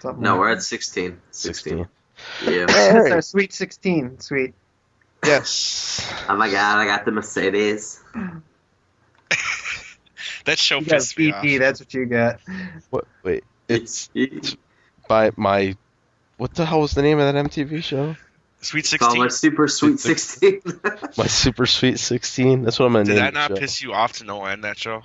Something No, like we're that. at 16. 16. Yeah. That's our Sweet 16. Sweet. Yes. Oh my god, I got the Mercedes. That show You got pissed me off. BP, that's what you got. What? Wait. It's by my. What the hell was the name of that MTV show? Sweet Oh, 16. my super sweet 16. My Super Sweet 16. That's what I'm gonna Did name that the not show. piss you off to no end, that show?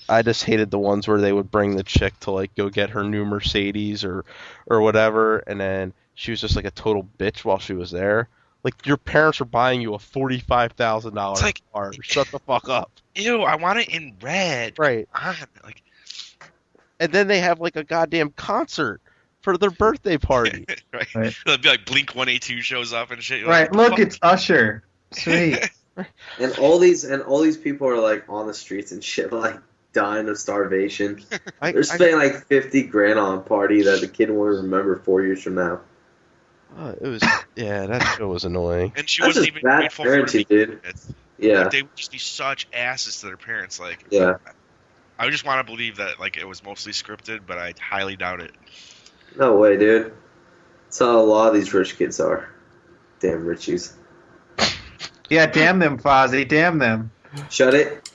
I just hated the ones where they would bring the chick to like go get her new Mercedes or whatever, and then she was just like a total bitch while she was there. Like, your parents are buying you a $45,000 It's like- car. Shut the fuck up. Ew, I want it in red. Right. Come on, like, And then they have like a goddamn concert for their birthday party. right? Right. It'll be like Blink 182 shows up and shit. You're Right, like, look, fuck. it's Usher. Sweet. and all these people are like on the streets and shit, like dying of starvation. They're spending like 50 grand on a party that the kid won't remember 4 years from now. It was, yeah, that show was annoying. And she That's wasn't just even bad grateful for parenting, it. dude. Yeah, Like, they would just be such asses to their parents. Like, yeah. I just want to believe that like it was mostly scripted, but I highly doubt it. No way, dude. That's how a lot of these rich kids are. Damn Richies. Yeah, damn them, Fozzie. Damn them. Shut it.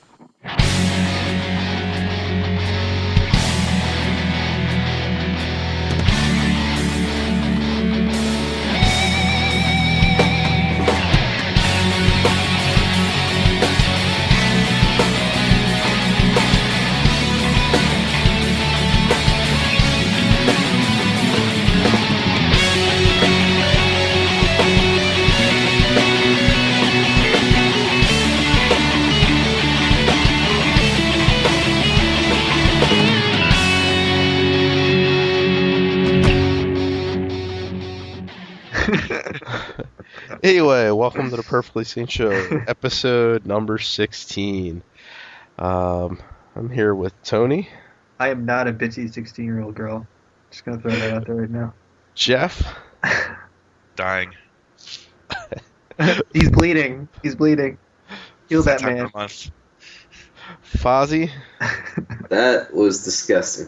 Anyway, welcome to the Perfectly Sane Show, episode number 16. I'm here with Tony, I am not a bitchy 16-year-old girl. Just gonna throw that out there right now. Jeff, Dying. He's bleeding. He's bleeding. Heal that Time man. of the month. Fozzie, That was disgusting.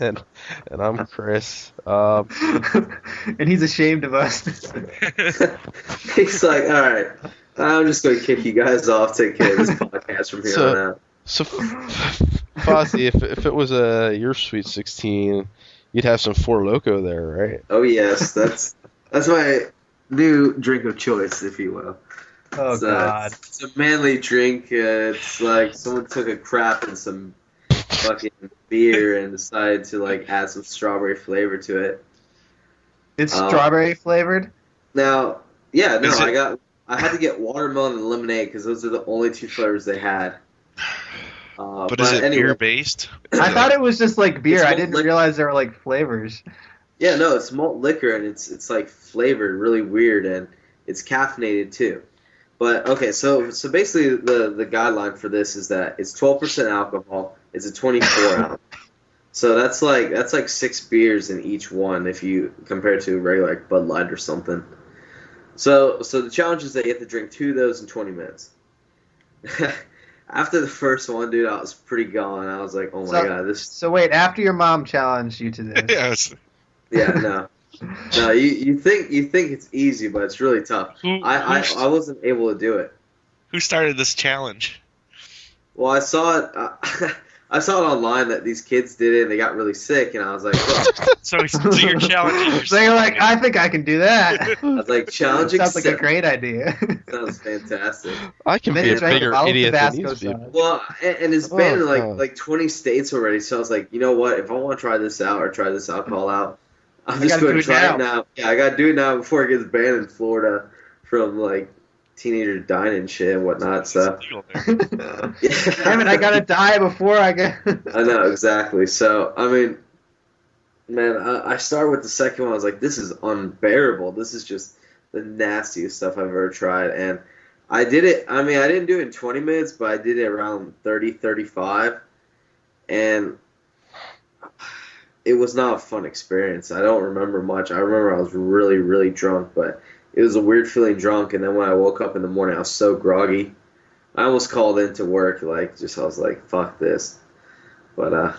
and I'm Chris. And he's ashamed of us. He's like, all right, I'm just going to kick you guys off, take care of this podcast from here on out. So, Fozzie, if it was your Sweet 16, you'd have some Four Loko there, right? Oh yes, that's my new drink of choice, if you will. Oh, It's, God. it's a manly drink. It's like someone took a crap in some fucking beer and decided to like add some strawberry flavor to it. It's strawberry flavored? Now, yeah, no, Is it- I had to get watermelon and lemonade because those are the only two flavors they had. But is it anyway, beer based? I thought it was just like beer. It's I malt didn't liquor. realize there were like flavors. Yeah, no, it's malt liquor and it's like flavored, really weird, and it's caffeinated too. But okay, so basically the guideline for this is that it's 12% alcohol. It's a 24 ounce. So that's like 6 beers in each one if you compare it to a regular like Bud Light or something. So the challenge is that you have to drink 2 of those in 20 minutes. After the first one, dude, I was pretty gone. I was like, oh my god, this. So wait, after your mom challenged you to this, Yes. Yeah, no, you think it's easy, but it's really tough. I wasn't able to do it. Who started this challenge? Well, I saw it. I saw it online that these kids did it and they got really sick, and I was like, well, So you're challenging yourself. so you're like, I think I can do that. I was like, challenging. Sounds like a great idea. Sounds fantastic. I can Then be a you drank bigger a bottle of idiot than Tabasco these people. sauce. Well, and it's been in God. like 20 states already, so I was like, you know what? If I want to try this out or try this alcohol out, I'm I just gotta going do to it try now. it now. Yeah, I got to do it now before it gets banned in Florida from like teenager dining and shit and whatnot. So It's legal there. yeah. Damn it, I gotta die before I get. I know, exactly. So, I mean, man, I started with the second one. I was like, this is unbearable. This is just the nastiest stuff I've ever tried. And I did it, I mean, I didn't do it in 20 minutes, but I did it around 30, 35. And it was not a fun experience. I don't remember much. I remember I was really, really drunk, but it was a weird feeling drunk. And then when I woke up in the morning, I was so groggy. I almost called into work, I was like, fuck this. But,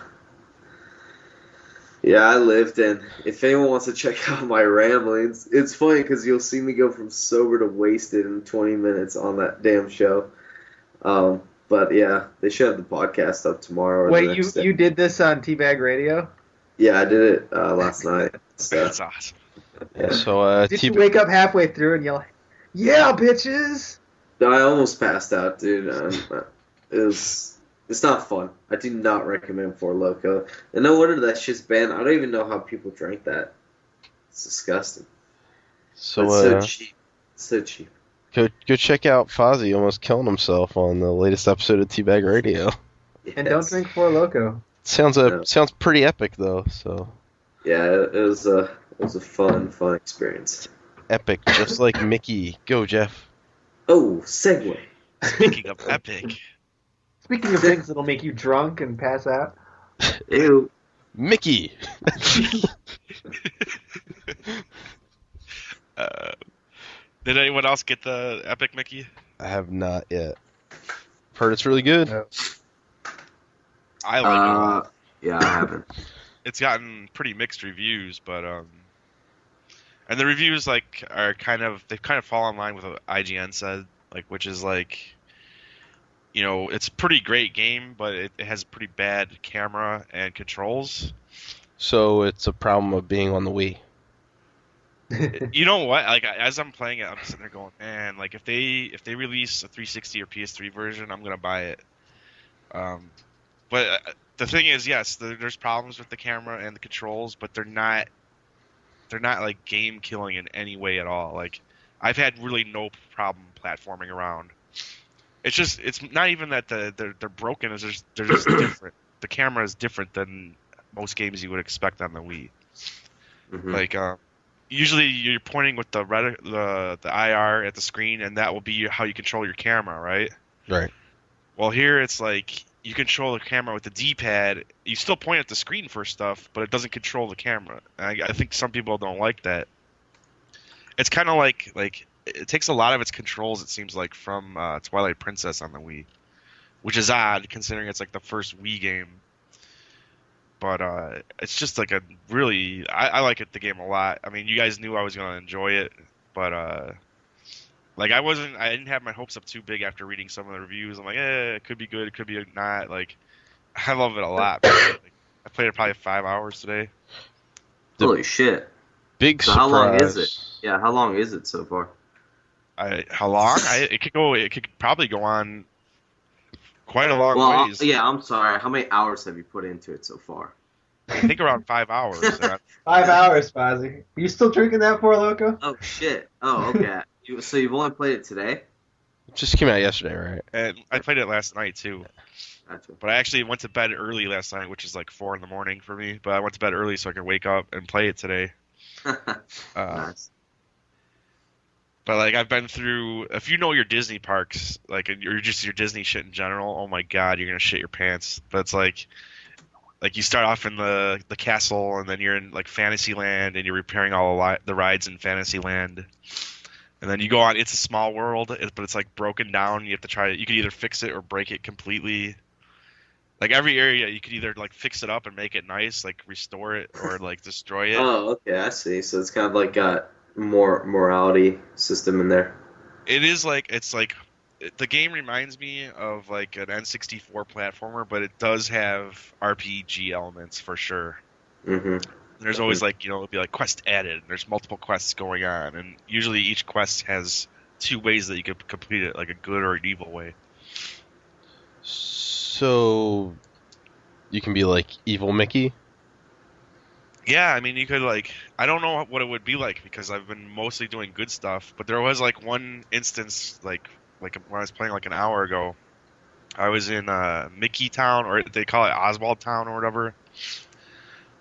Yeah, I lived in. If anyone wants to check out my ramblings, it's funny because you'll see me go from sober to wasted in 20 minutes on that damn show. But yeah, they should have the podcast up tomorrow or the Wait, next day. you did this on Teabag Radio? Yeah, I did it last night. So, That's awesome. yeah. So Did you wake up halfway through and yell, "Yeah, bitches"? I almost passed out, dude. It's not fun. I do not recommend Four Loko. And no wonder that shit's banned. I don't even know how people drank that. It's disgusting. so It's so cheap. So cheap. go check out Fozzie almost killing himself on the latest episode of Teabag Radio. And don't Yes. drink Four Loko. Sounds pretty epic though. So Yeah, it was a fun experience. epic, just like Mickey. Go Jeff. Oh, segue. Speaking of epic, Speaking of things that'll make you drunk and pass out, Ew. Mickey. did anyone else get the epic Mickey? I have not yet. Heard it's really good. No. I like it a lot. Yeah, I haven't. It's gotten pretty mixed reviews, but and the reviews like are they've kind of fallen in line with what IGN said, like, which is like, you know, it's a pretty great game, but it has pretty bad camera and controls. So it's a problem of being on the Wii. You know what? Like, as I'm playing it, I'm sitting there going, man, like if they release a 360 or PS3 version, I'm gonna buy it. But the thing is, yes, there's problems with the camera and the controls, but they're not like game killing in any way at all. Like, I've had really no problem platforming around. It's not even that they're broken. They're just different. The camera is different than most games you would expect on the Wii. Mhm. Like, usually you're pointing with the IR at the screen, and that will be how you control your camera, right? Right. Well, here it's like you control the camera with the D-pad. You still point at the screen for stuff, but it doesn't control the camera. And I think some people don't like that. It's kind of like it takes a lot of its controls, it seems like, from Twilight Princess on the Wii, which is odd considering it's like the first Wii game. But it's just like a really I like the game a lot. I mean, you guys knew I was gonna enjoy it, but like I didn't have my hopes up too big after reading some of the reviews. I'm like, it could be good, it could be not. Like, I love it a lot. Like, I played it probably 5 hours today. Holy shit. Big So surprise. how long is it? Yeah, how long is it so far? How long? It could probably go on quite a long Well, ways. yeah, I'm sorry. How many hours have you put into it so far? I think around 5 hours. 5 hours, Fozzie. You still drinking that Four Loko? Oh, shit. Oh, okay. So you've only played it today? It just came out yesterday, right? And I played it last night too. Gotcha. But I actually went to bed early last night, which is like 4 a.m. for me. But I went to bed early so I could wake up and play it today. Nice. But like I've been through, if you know your Disney parks, like or just your Disney shit in general, oh my god, you're gonna shit your pants. But it's like you start off in the castle, and then you're in like Fantasyland, and you're repairing all the rides in Fantasyland. And then you go on It's a Small World, but it's like broken down. You have to you could either fix it or break it completely. Like every area, you could either like fix it up and make it nice, like restore it, or like destroy it. Oh, okay, I see. So it's kind of like got more morality system in there. It's like the game reminds me of like an N64 platformer, but it does have RPG elements for sure. Mm-hmm. There's always like, it'll be like quest added, and there's multiple quests going on, and usually each quest has 2 ways that you could complete it, like a good or an evil way. So you can be like evil Mickey. Yeah, I mean, you could like, I don't know what it would be like because I've been mostly doing good stuff, but there was like one instance, like when I was playing like an hour ago, I was in Mickey Town, or they call it Oswald Town or whatever.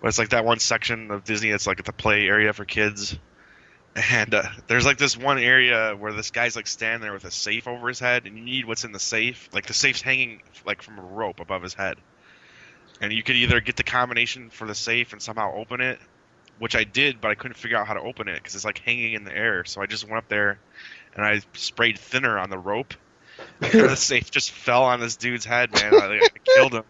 But it's like that one section of Disney that's like the play area for kids. And there's like this one area where this guy's like standing there with a safe over his head, and you need what's in the safe. Like the safe's hanging like from a rope above his head. And you could either get the combination for the safe and somehow open it, which I did, but I couldn't figure out how to open it because it's like hanging in the air. So I just went up there and I sprayed thinner on the rope. And the safe just fell on this dude's head, man. I killed him.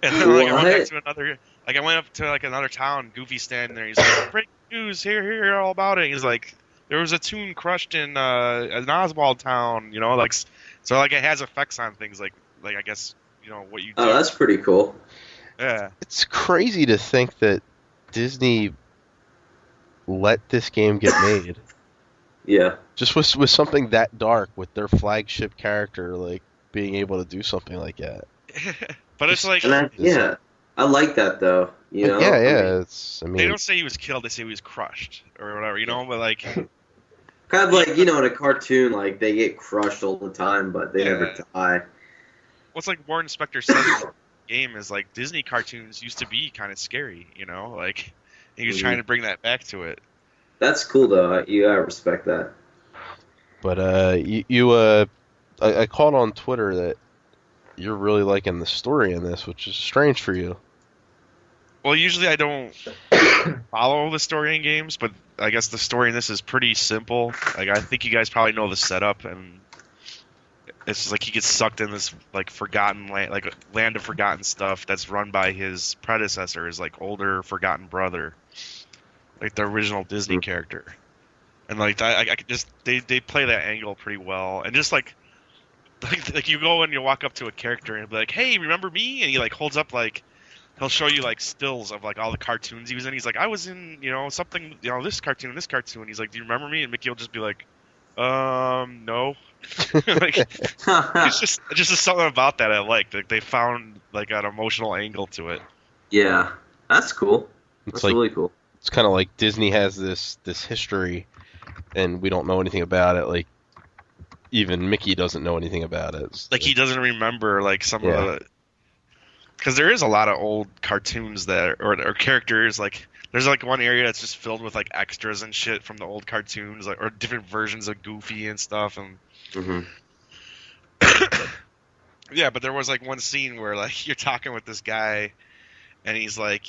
And then like, I went back to Like I went up to like another town, Goofy's standing there. He's like, "Breaking news! Hear all about it." He's like, "There was a tune crushed in an Oswald town." You know, like so like it has effects on things like I guess what you do. Oh, that's pretty cool. Yeah. It's crazy to think that Disney let this game get made. Yeah. Just with something that dark, with their flagship character, like being able to do something like that. But it's like And I like that though. You know. Yeah. they don't say he was killed; they say he was crushed or whatever. But like kind of like in a cartoon, like they get crushed all the time, but they never die. What's like Warren Spector said in the game is like Disney cartoons used to be kind of scary. Like he was trying to bring that back to it. That's cool though. I respect that. But I caught on Twitter that you're really liking the story in this, which is strange for you. Well, usually I don't follow the story in games, but I guess the story in this is pretty simple. Like I think you guys probably know the setup, and it's just like he gets sucked in this like forgotten land, like land of forgotten stuff that's run by his predecessor, his like older forgotten brother, like the original Disney character. And like I could just they play that angle pretty well, and just like you go and you walk up to a character and be like, "Hey, remember me?" And he like holds up like he'll show you like stills of like all the cartoons he was in. He's like, "I was in something this cartoon, this cartoon." He's like, "Do you remember me?" And Mickey will just be like, no." Like it's just something about that I like. Like they found like an emotional angle to it. Yeah, that's cool. That's really cool. It's kind of like Disney has this history, and we don't know anything about it. Like even Mickey doesn't know anything about it. Like he doesn't remember like some of the. Because there is a lot of old cartoons that or characters like there's like one area that's just filled with like extras and shit from the old cartoons like or different versions of Goofy and stuff and. Yeah, but there was like one scene where like you're talking with this guy, and he's like,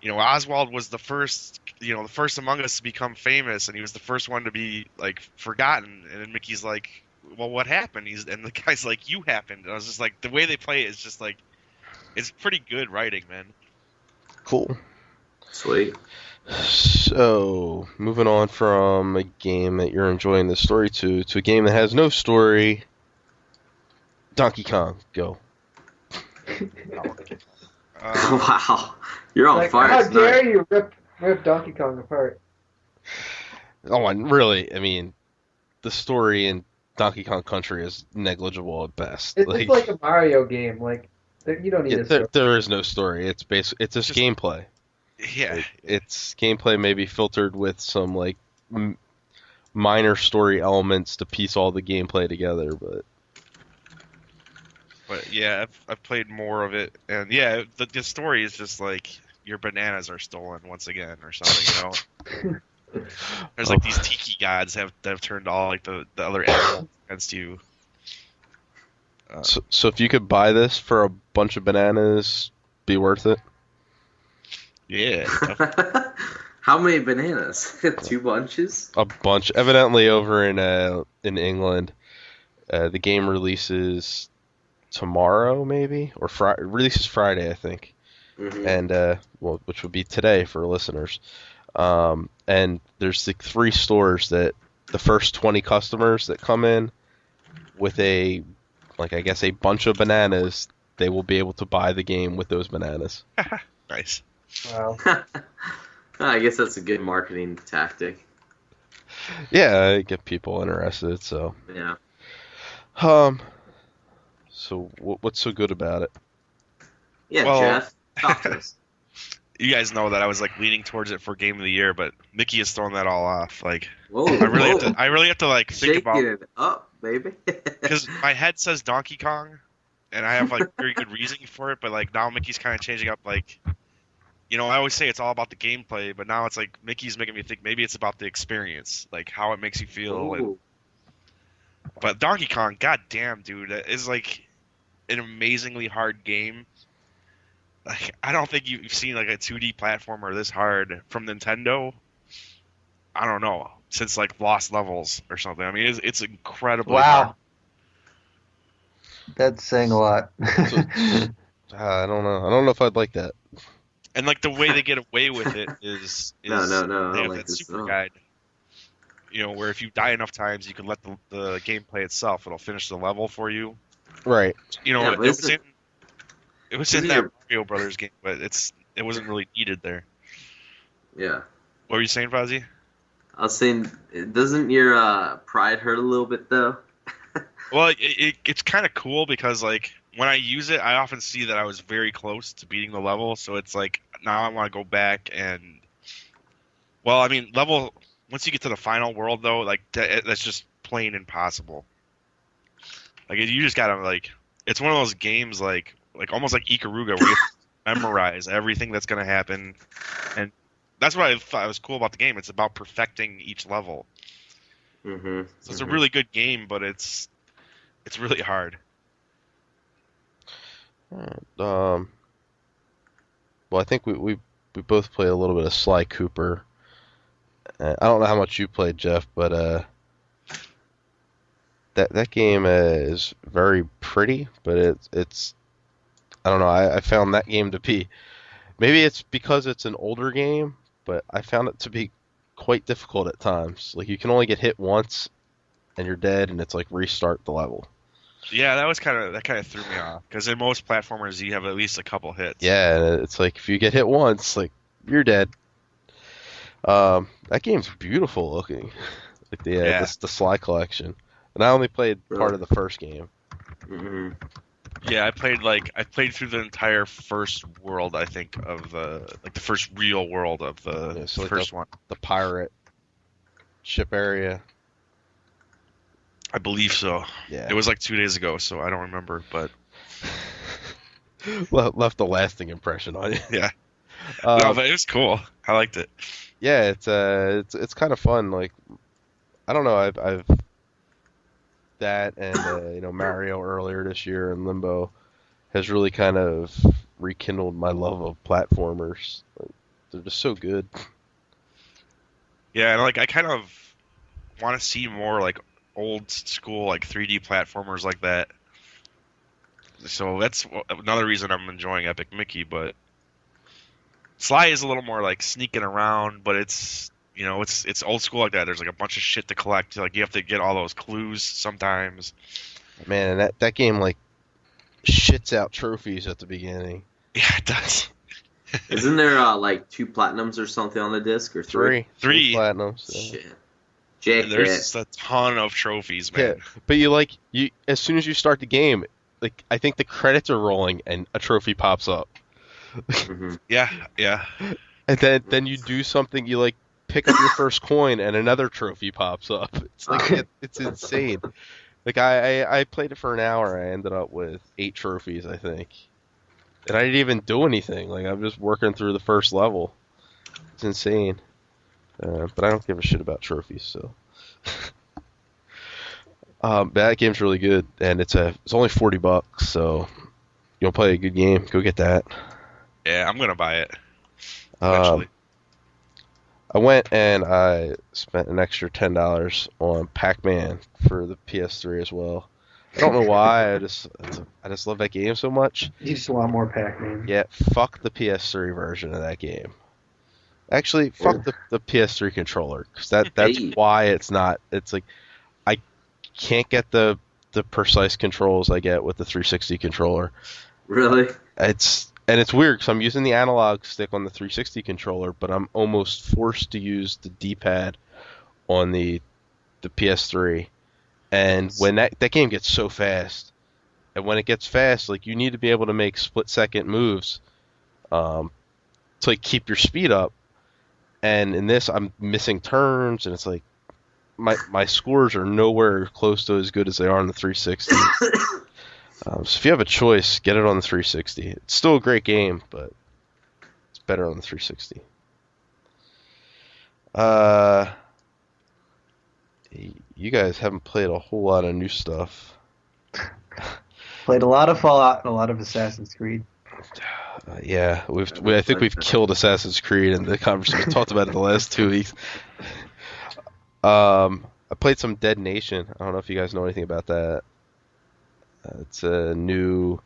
Oswald was the first, the first among us to become famous, and he was the first one to be like forgotten. And then Mickey's like, "Well, what happened?" And the guy's like, "You happened." And I was just like, the way they play it is just like, it's pretty good writing, man. Cool. Sweet. So, moving on from a game that you're enjoying the story to a game that has no story. Donkey Kong, go. Wow. You're on fire how tonight. dare you rip Donkey Kong apart? Oh, and really, I mean, the story in Donkey Kong Country is negligible at best. It's like a Mario game. Like, you don't need a story. There is no story. It's just gameplay. Yeah. It's gameplay maybe filtered with some, like, minor story elements to piece all the gameplay together, but yeah, I've played more of it, and yeah, the story is just like your bananas are stolen once again or something, There's like these tiki gods that have turned all like the other animals against you. So if you could buy this for a bunch of bananas, be worth it? Yeah. How many bananas? 2 bunches? A bunch. Evidently over in England, the game releases tomorrow maybe, or releases Friday, I think. And which would be today for listeners. And there's like 3 stores that the first 20 customers that come in with a bunch of bananas, they will be able to buy the game with those bananas. Nice. Wow. I guess that's a good marketing tactic. Yeah, get people interested. So yeah. So what's so good about it? Yeah, well, Jeff, talk to us. You guys know that I was like leaning towards it for Game of the Year, but Mickey has thrown that all off. Like, Whoa, I really have to like think shaking about it up, baby. because my head says Donkey Kong, and I have like very good reasoning for it. But like now Mickey's kind of changing up. Like, I always say it's all about the gameplay, but now it's like Mickey's making me think maybe it's about the experience, like how it makes you feel. But Donkey Kong, goddamn, dude, that is like an amazingly hard game. Like, I don't think you've seen like a 2D platformer this hard from Nintendo. I don't know, since like Lost Levels or something. I mean, it's incredibly hard. That's saying a lot. I don't know. I don't know if I'd like that. And like the way they get away with it is No, I they don't have like that this at super all. guide. Where if you die enough times, you can let the game play itself. It'll finish the level for you. Right. Yeah, but it was in isn't that your Mario Brothers game, but it wasn't really needed there. yeah? What were you saying, Fozzie? I was saying, doesn't your pride hurt a little bit though? Well, it's kind of cool because like when I use it, I often see that I was very close to beating the level. So it's like now I want to go back and well, I mean, level once you get to the final world though, like that's just plain impossible. Like you just gotta like it's one of those games like almost like Ikaruga where you have to memorize everything that's gonna happen, and that's what I thought was cool about the game. It's about perfecting each level. Mm-hmm. So it's a really good game, but it's really hard. Well, I think we both played a little bit of Sly Cooper. I don't know how much you played, Jeff, but that game is very pretty, but it's I don't know. I found that game to be maybe it's because it's an older game, but I found it to be quite difficult at times. Like you can only get hit once and you're dead, and it's like restart the level. Yeah, that kind of threw me off because in most platformers you have at least a couple hits. Yeah, it's like if you get hit once, like you're dead. That game's beautiful looking, like the Sly collection. And I only played part of the first game. Mm-hmm. Yeah, I played through the entire first world. I think of the first real world of the first one. The pirate ship area. I believe so. Yeah. It was like 2 days ago, so I don't remember, but left a lasting impression on you. yeah. No, but it was cool. I liked it. Yeah, it's kind of fun. Like I don't know, I've that and Mario earlier this year and Limbo has really kind of rekindled my love of platformers. Like, they're just so good. Yeah, and like I kind of want to see more like old school like 3D platformers like that. So that's another reason I'm enjoying Epic Mickey, but Sly is a little more like sneaking around, but it's it's old school like that. There's like a bunch of shit to collect. Like you have to get all those clues sometimes. Man, and that game like shits out trophies at the beginning. Yeah, it does. Isn't there like 2 platinums or something on the disc or 3? Three platinums. Shit. There's a ton of trophies, man. Yeah, but you as soon as you start the game, like I think the credits are rolling and a trophy pops up. Mm-hmm. Yeah. And then you do something, you like pick up your first coin and another trophy pops up. It's like it's insane. Like I played it for an hour. I ended up with 8 trophies, I think, and I didn't even do anything. Like I'm just working through the first level. It's insane. But I don't give a shit about trophies, so. That game's really good, and it's only $40, so you want to play a good game, go get that. Yeah, I'm gonna buy it eventually. I went and I spent an extra $10 on Pac-Man for the PS3 as well. I don't know why. I just love that game so much. You just want more Pac-Man. Yeah, fuck the PS3 version of that game. Actually, fuck the PS3 controller, because that's why it's not. It's like I can't get the precise controls I get with the 360 controller. Really? It's weird because I'm using the analog stick on the 360 controller, but I'm almost forced to use the D-pad on the PS3. And when that game gets so fast, and when it gets fast, like you need to be able to make split-second moves to like keep your speed up. And in this, I'm missing turns, and it's like my scores are nowhere close to as good as they are on the 360. So if you have a choice, get it on the 360. It's still a great game, but it's better on the 360. You guys haven't played a whole lot of new stuff. Played a lot of Fallout and a lot of Assassin's Creed. Yeah, I think we've killed Assassin's Creed in the conversation. We talked about it the last 2 weeks. I played some Dead Nation. I don't know if you guys know anything about that. It's a new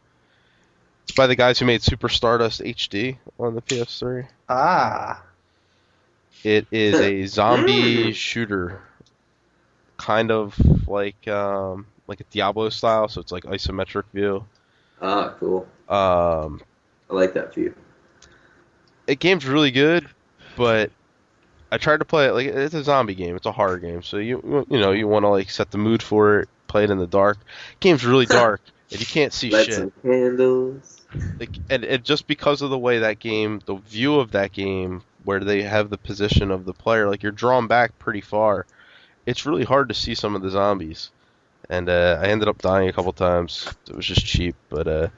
It's by the guys who made Super Stardust HD on the PS3. Ah. It is a zombie Mm. shooter, kind of like a Diablo style, so it's like isometric view. Ah, cool. Um, I like that view. the game's really good, but I tried to play it like it's a zombie game. It's a horror game, so you want to like set the mood for it, play it in the dark. Game's really dark, and you can't see Light shit. some candles. Like, and just because of the way that game, the view of that game, where they have the position of the player, like you're drawn back pretty far. It's really hard to see some of the zombies, and I ended up dying a couple times. It was just cheap, but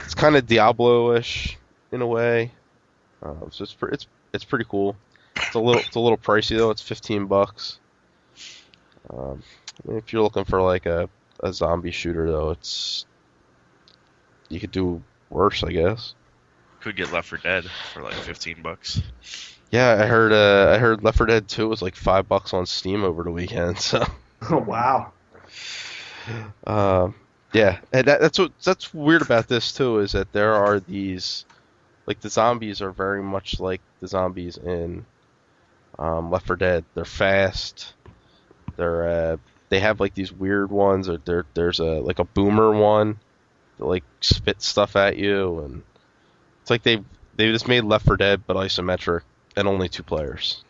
it's kind of Diablo-ish in a way. So it's pretty cool. It's a little pricey though. It's $15. If you're looking for like a zombie shooter though, you could do worse, I guess. Could get Left 4 Dead for like $15. Yeah, I heard Left 4 Dead 2 was like $5 on Steam over the weekend. So Oh, wow. yeah, and that's weird about this too is that there are these like the zombies are very much like the zombies in Left 4 Dead. They're fast. They have like these weird ones. Or there's a boomer one that like spits stuff at you, and it's like they just made Left 4 Dead but isometric and only 2 players.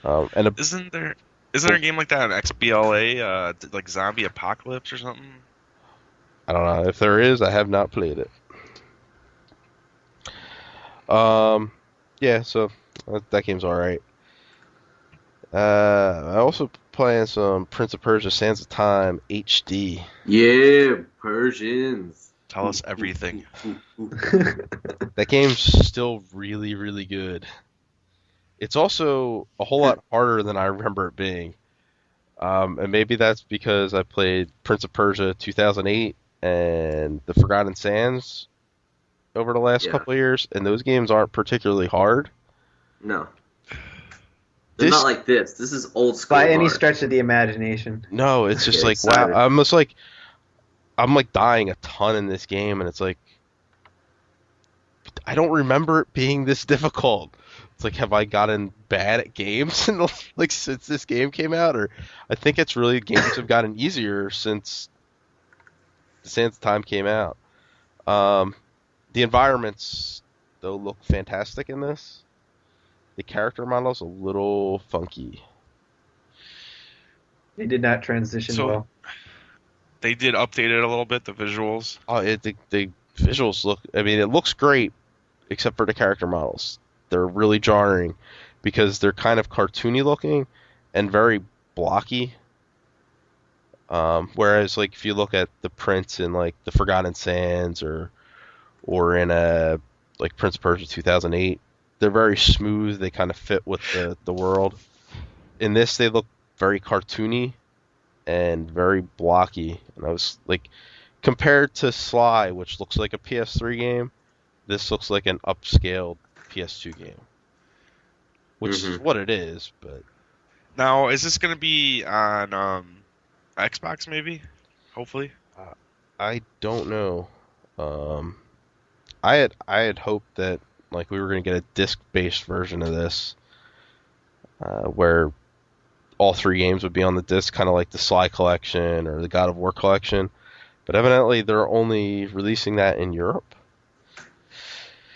Isn't there a game like that on XBLA, like Zombie Apocalypse or something? I don't know if there is. I have not played it. Yeah, so that game's all right. I also playing some Prince of Persia: Sands of Time HD. Yeah, Persians. Tell us everything. That game's still really, really good. It's also a whole lot harder than I remember it being. And maybe that's because I played Prince of Persia 2008 and The Forgotten Sands over the last couple of years, and those games aren't particularly hard. No. They're not like this. This is old school. By any hard. stretch of the imagination. No, it's just Okay, like, sorry. wow. I'm like dying a ton in this game, and it's like, I don't remember it being this difficult. It's like, have I gotten bad at games like since this game came out? Or I think it's really games have gotten easier since the Sands of Time came out. The environments, though, look fantastic in this. The character model's a little funky. They did not transition So- well. They did update it a little bit, the visuals. Oh, the visuals look. I mean, it looks great, except for the character models. They're really jarring because they're kind of cartoony looking and very blocky. Whereas, like, if you look at the prints in like the Forgotten Sands or in like Prince of Persia 2008, they're very smooth. They kind of fit with the world. In this, they look very cartoony and very blocky. And I was like, compared to Sly, which looks like a PS3 game, this looks like an upscaled PS2 game, which is what it is. But Now, is this going to be on Xbox maybe? Hopefully. I don't know. I had hoped that like we were going to get a disc-based version of this, where all 3 games would be on the disc, kind of like the Sly Collection or the God of War Collection. But evidently, they're only releasing that in Europe.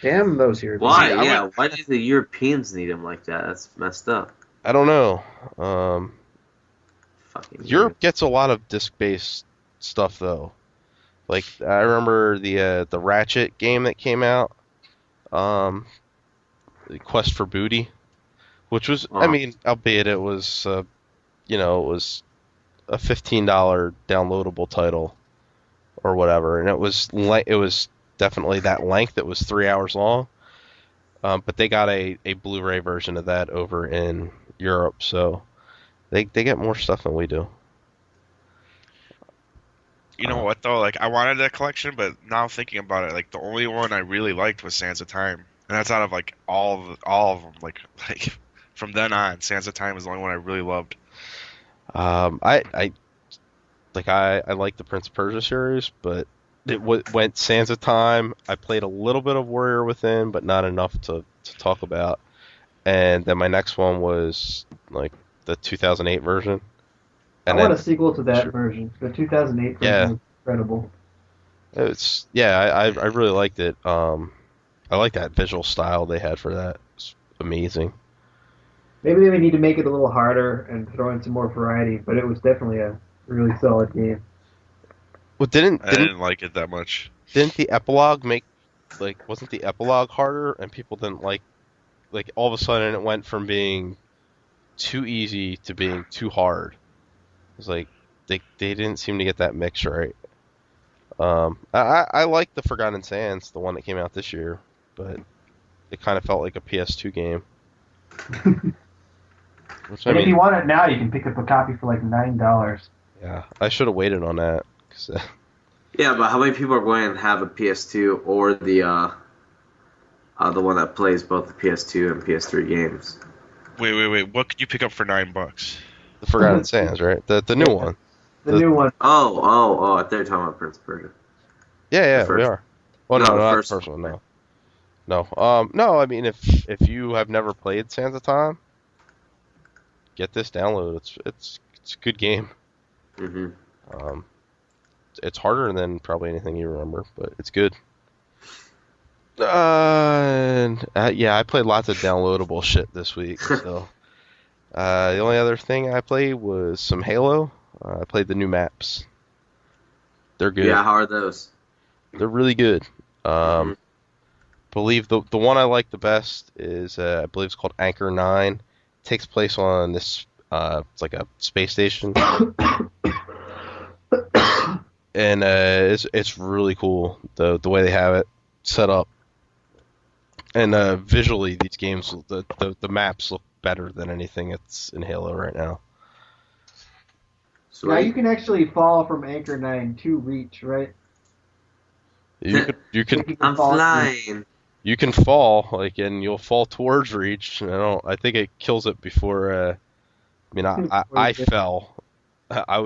Damn those Europeans. Why? I Yeah. Why do the Europeans need them like that? That's messed up. I don't know. Fucking Europe gets a lot of disc-based stuff though. Like I remember the Ratchet game that came out, the Quest for Booty, which was, I mean, albeit it was, it was a $15 downloadable title or whatever, and it was definitely that length. It was 3 hours long, but they got a Blu-ray version of that over in Europe, so they get more stuff than we do. You know what though? Like I wanted that collection, but now thinking about it, like the only one I really liked was Sands of Time, and that's out of like all of them. Like from then on, Sands of Time was the only one I really loved. I like the Prince of Persia series, but went Sands of Time. I played a little bit of Warrior Within, but not enough to talk about. And then my next one was like the 2008 version. I And want then a sequel to that version. The 2008 version Yeah. was incredible. I really liked it. I like that visual style they had for that. It's amazing. Maybe they would need to make it a little harder and throw in some more variety, but it was definitely a really solid game. Well, I didn't like it that much. didn't the epilogue wasn't the epilogue harder and people didn't like all of a sudden it went from being too easy to being too hard. It was like they didn't seem to get that mix right. I like the Forgotten Sands, the one that came out this year, but it kind of felt like a PS2 game. Which, And if you want it now, you can pick up a copy for like $9. yeah, I should have waited on that. 'Cause, Yeah, but how many people are going to have a PS2 or the one that plays both the PS2 and PS3 games? Wait. What could you pick up for $9? the Forgotten Sands, right? The new one. The new one. Oh! I thought you were talking about Prince of Persia. Yeah, The we first- are. Well, No, no, the not first the first one. one. No. I mean, if you have never played Sands of Time, get this download. It's a good game. Mm-hmm. It's harder than probably anything you remember, but it's good. Yeah, I played lots of downloadable shit this week. So the only other thing I played was some Halo. I played the new maps. They're good. Yeah, how are those? They're really good. Believe the one I like the best is I believe it's called Anchor 9. Takes place on this it's like a space station. And it's really cool the way they have it set up. And visually these games the maps look better than anything that's in Halo right now. Sweet. Now you can actually fall from Anchor 9 to Reach, right? You can I'm flying. you can fall and you'll fall towards Reach. I think it kills it before. I fell. I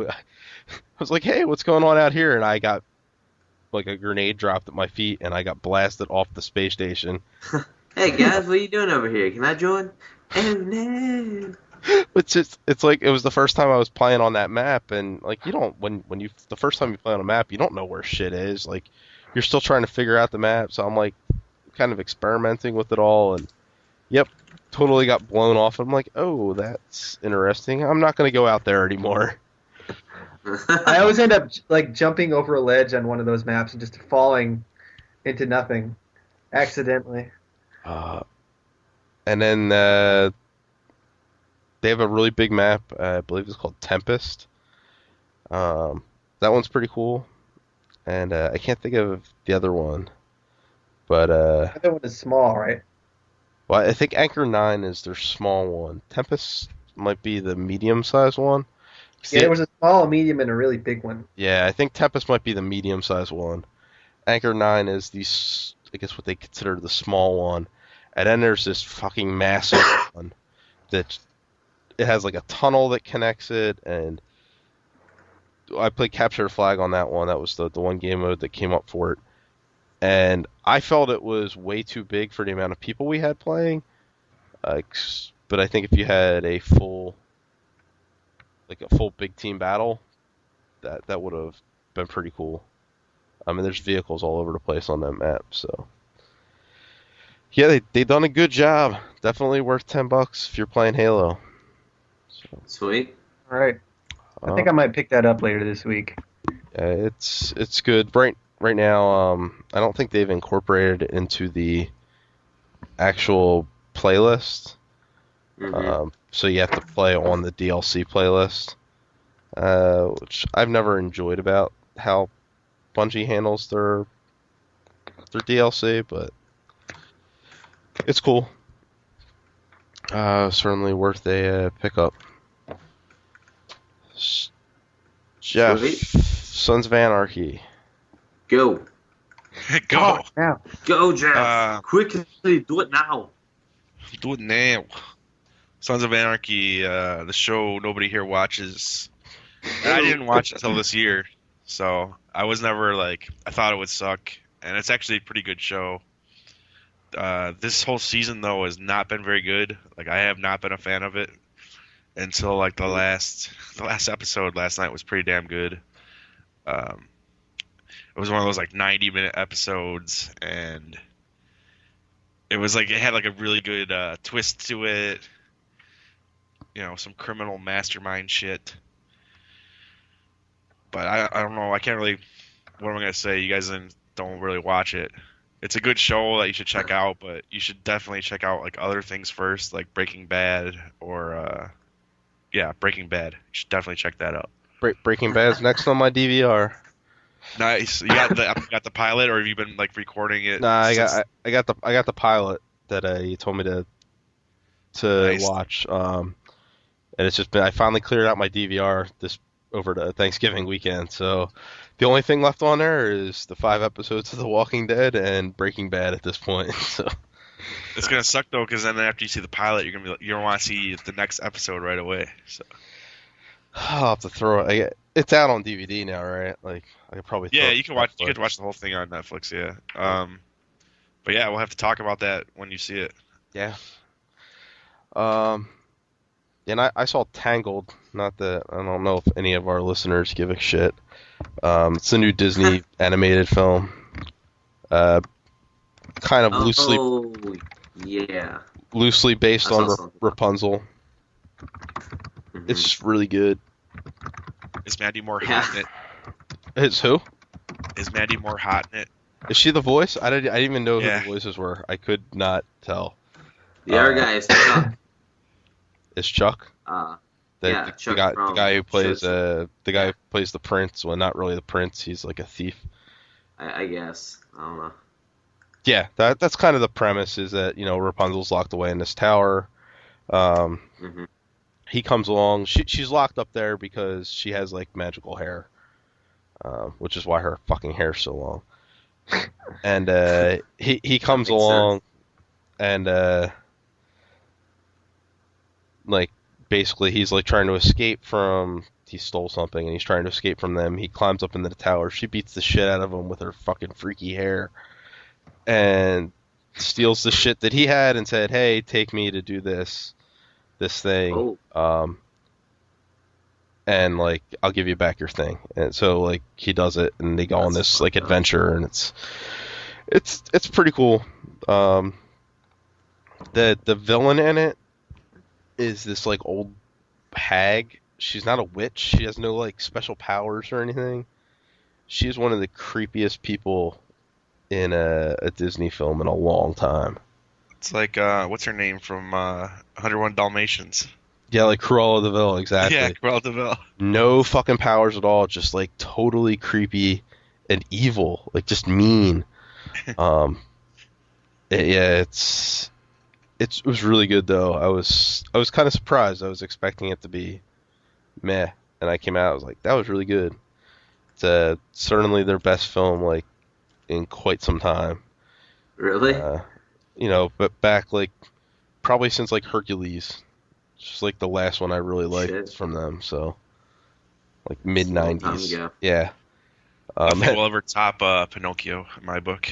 was like, hey, what's going on out here? And I got like a grenade dropped at my feet, and I got blasted off the space station. Hey guys, what are you doing over here? Can I join? Oh no! It's like it was the first time I was playing on that map, and like you don't the first time you play on a map, you don't know where shit is. Like you're still trying to figure out the map, so I'm like kind of experimenting with it all, and yep, totally got blown off. I'm like, oh, that's interesting. I'm not gonna go out there anymore. I always end up like jumping over a ledge on one of those maps and just falling into nothing accidentally. And then they have a really big map. I believe it's called Tempest. That one's pretty cool. And I can't think of the other one. But The other one is small, right? well, I think Anchor 9 is their small one. Tempest might be the medium-sized one. Yeah, there was a small, a medium, and a really big one. Yeah, I think Tempest might be the medium-sized one. Anchor 9 is I guess what they consider the small one. And then there's this fucking massive one that it has like a tunnel that connects it, and I played Capture the Flag on that one. That was the one game mode that came up for it. And I felt it was way too big for the amount of people we had playing. But I think if you had a full big team battle, that would have been pretty cool. I mean, there's vehicles all over the place on that map, so yeah, they done a good job. Definitely worth $10 if you're playing Halo. So, Sweet. All right. I think I might pick that up later this week. it's good. Right now, I don't think they've incorporated it into the actual playlist. Mm-hmm. So you have to play on the DLC playlist, which I've never enjoyed about how Bungie handles their DLC, but it's cool. Certainly worth a pickup. Jeff, Sweet. Sons of Anarchy. Go. Go. Now, Go, Jeff. Quickly, do it now. Do it now. Sons of Anarchy, the show nobody here watches. And I didn't watch it until this year, so I was never like I thought it would suck, and it's actually a pretty good show. This whole season though has not been very good. Like I have not been a fan of it until like the last episode last night was pretty damn good. It was one of those like 90-minute episodes, and it was like it had like a really good twist to it. You know, some criminal mastermind shit. But I don't know. I can't really. What am I gonna say? You guys don't really watch it. It's a good show that you should check out, but you should definitely check out like other things first, like Breaking Bad or Breaking Bad. You should definitely check that out. Breaking Bad's next on my DVR. Nice. You got the pilot, or have you been like recording it? Nah, I got the pilot that you told me to Nice. watch. And it's just been I finally cleared out my DVR this over the Thanksgiving weekend. So the only thing left on there is the 5 episodes of The Walking Dead and Breaking Bad at this point. So It's gonna suck though, because then after you see the pilot, you're gonna want to see the next episode right away. So I'll have to throw it. It's out on DVD now, right? Like I could probably yeah, throw you it can watch. You Netflix. could watch the whole thing on Netflix. Yeah. But yeah, we'll have to talk about that when you see it. Yeah. And I saw Tangled. Not that I don't know if any of our listeners give a shit. It's a new Disney animated film. Kind of loosely Oh, yeah. based I saw on something. Rapunzel. Mhm. It's really good. Is Mandy Moore Yeah. hot in it? It's who? Is Mandy Moore hot in it? Is she the voice? I didn't even know Yeah. who the voices were. I could not tell. The other guy is Chuck. It's Chuck. Yeah, The Chuck guy, from the guy who plays Chosen. the guy who plays the prince. Well, not really the prince. He's like a thief. I guess. I don't know. Yeah, that's kind of the premise. Is that Rapunzel's locked away in this tower. Mhm. He comes along. She's locked up there because she has like magical hair, which is why her fucking hair's so long. And he comes makes along, and like basically he's like trying to escape from. He stole something and he's trying to escape from them. He climbs up into the tower. She beats the shit out of him with her fucking freaky hair, and steals the shit that he had and said, "Hey, take me to do this thing." Oh. And like I'll give you back your thing. And so like he does it, and they go on That's this like fucked up. adventure, and it's pretty cool. The villain in it is this like old hag. She's not a witch. She has no like special powers or anything. She's one of the creepiest people in a Disney film in a long time. It's like what's her name from 101 Dalmatians? Yeah, like Cruella de Vil, exactly. Yeah, Cruella de Vil. No fucking powers at all, just like totally creepy and evil, like just mean. It was really good though. I was kind of surprised. I was expecting it to be meh, and I came out. I was like, that was really good. It's certainly their best film like in quite some time. Really? But back like probably since like Hercules. Just like the last one I really liked Shit. from them, so like mid Long time '90s. ago. Yeah. Nothing will ever top Pinocchio in my book.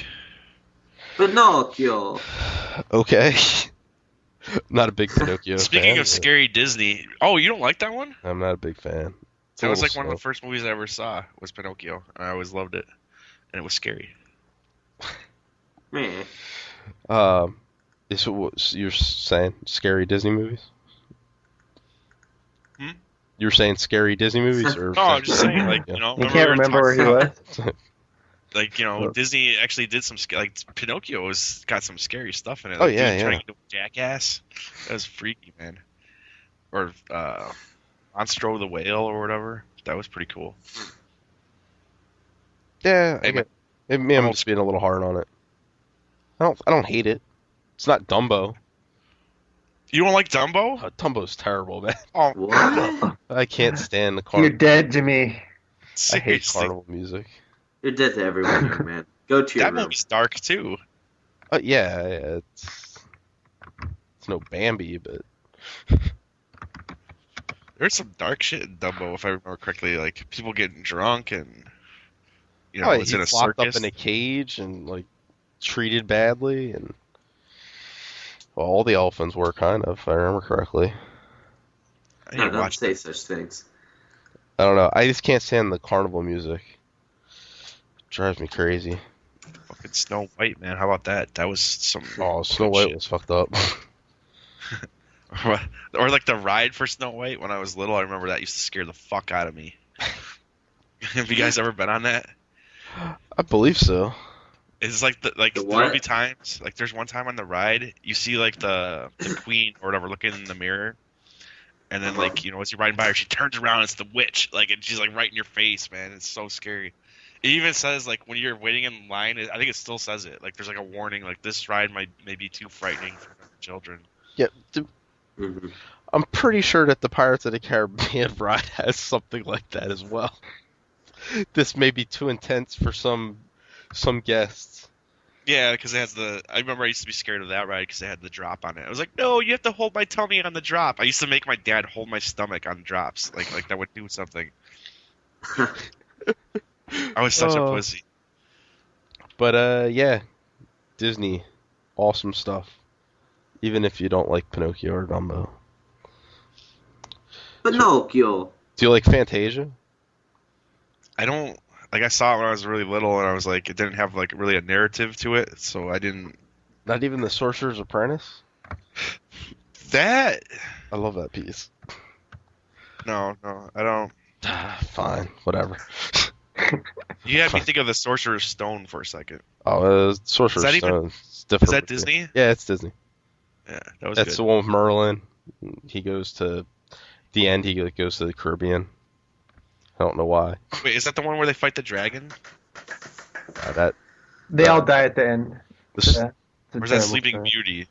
Pinocchio. Okay. Not a big Pinocchio Speaking fan, of but scary Disney, oh, you don't like that one? I'm not a big fan. It's a That was little like one of the slow. first movies I ever saw was Pinocchio. I always loved it, and it was scary. Meh. Is what you're saying? Scary Disney movies? Hmm? You were saying scary Disney movies, or No, I'm just saying, like, Yeah. you know, He can't remember where he talking- was. Like, you know, Oh. Disney actually did some like Pinocchio was got some scary stuff in it. Oh, Like, yeah, dude yeah. turning into a jackass. That was freaky, man. Or Monstro the Whale or whatever. That was pretty cool. Yeah, Hey, man. maybe I'm just being a little hard on it. I don't hate it. It's not Dumbo. You don't like Dumbo? Dumbo's terrible, man. Oh, What? I can't stand the You're carnival. dead to me. I hate seriously. carnival music. You're dead to everyone, young man. Go to your That room. movie's dark too. Yeah, it's no Bambi, but There's some dark shit in Dumbo, if I remember correctly. Like people getting drunk and you know, was in a he's locked up circus. in a cage and like treated badly, and well, all the elephants were kind of, if I remember correctly. I No, didn't don't watch say such things. I don't know. I just can't stand the carnival music. It drives me crazy. fucking Snow White, man. How about that? That was some. Oh, Snow good White shit. was fucked up. Or like the ride for Snow White when I was little. I remember that used to scare the fuck out of me. Have you guys ever been on that? I believe so. It's like The there'll be what? times like there's one time on the ride you see like the queen or whatever looking in the mirror, and then like, you know, as you're riding by her, she turns around and it's the witch, like, and she's like right in your face, man. It's so scary. It even says like when you're waiting in line, I think it still says it. Like there's like a warning, like this ride may be too frightening for children. Yeah, Mhm. I'm pretty sure that the Pirates of the Caribbean ride has something like that as well. This may be too intense for some guests. Yeah, because it has the. I remember I used to be scared of that ride because it had the drop on it. I was like, no, you have to hold my tummy on the drop. I used to make my dad hold my stomach on drops, like that would do something. I was such a Oh. pussy. But yeah, Disney, awesome stuff. Even if you don't like Pinocchio or Dumbo. Pinocchio. Do you like Fantasia? I don't like. I saw it when I was really little, and I was like, it didn't have like really a narrative to it, so I didn't. Not even The Sorcerer's Apprentice? That I love that piece. no, I don't. Fine, whatever. You had me think of the Sorcerer's Stone for a second. Oh, Sorcerer's Is that even- Stone. It's different. Is that Disney? Yeah, it's Disney. Yeah, that was That's good. the one with Merlin. He goes to the end. He goes to the Caribbean. I don't know why. Wait, is that the one where they fight the dragon? That They all die at the end. this Yeah, it's a Or is that terrible Sleeping story. Beauty?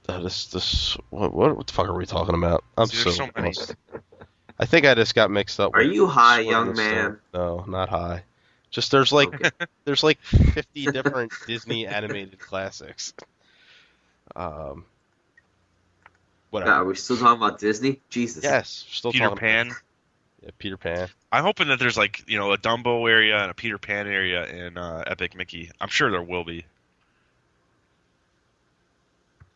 this what the fuck are we talking about? I'm See, there's so so many. lost. I think I just got mixed up. Are with you high, Sword in young the Stone. man? No, not high. Just there's like Okay. there's like 50 different Disney animated classics. Whatever. God, are we still talking about Disney? Jesus. Yes, we're still Peter talking Pan. About, yeah, Peter Pan. I'm hoping that there's like, you know, a Dumbo area and a Peter Pan area in Epic Mickey. I'm sure there will be.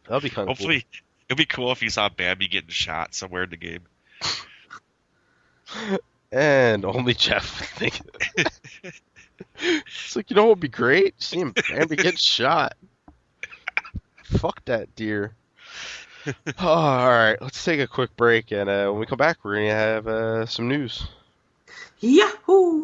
That'll be kind of Hopefully, it'd be cool if you saw Bambi getting shot somewhere in the game. cool. And only Jeff would think. It's like, you know what would be great? Seeing Bambi get shot. Fuck that deer. Oh, all right, let's take a quick break, and when we come back, we're gonna have some news. Yahoo!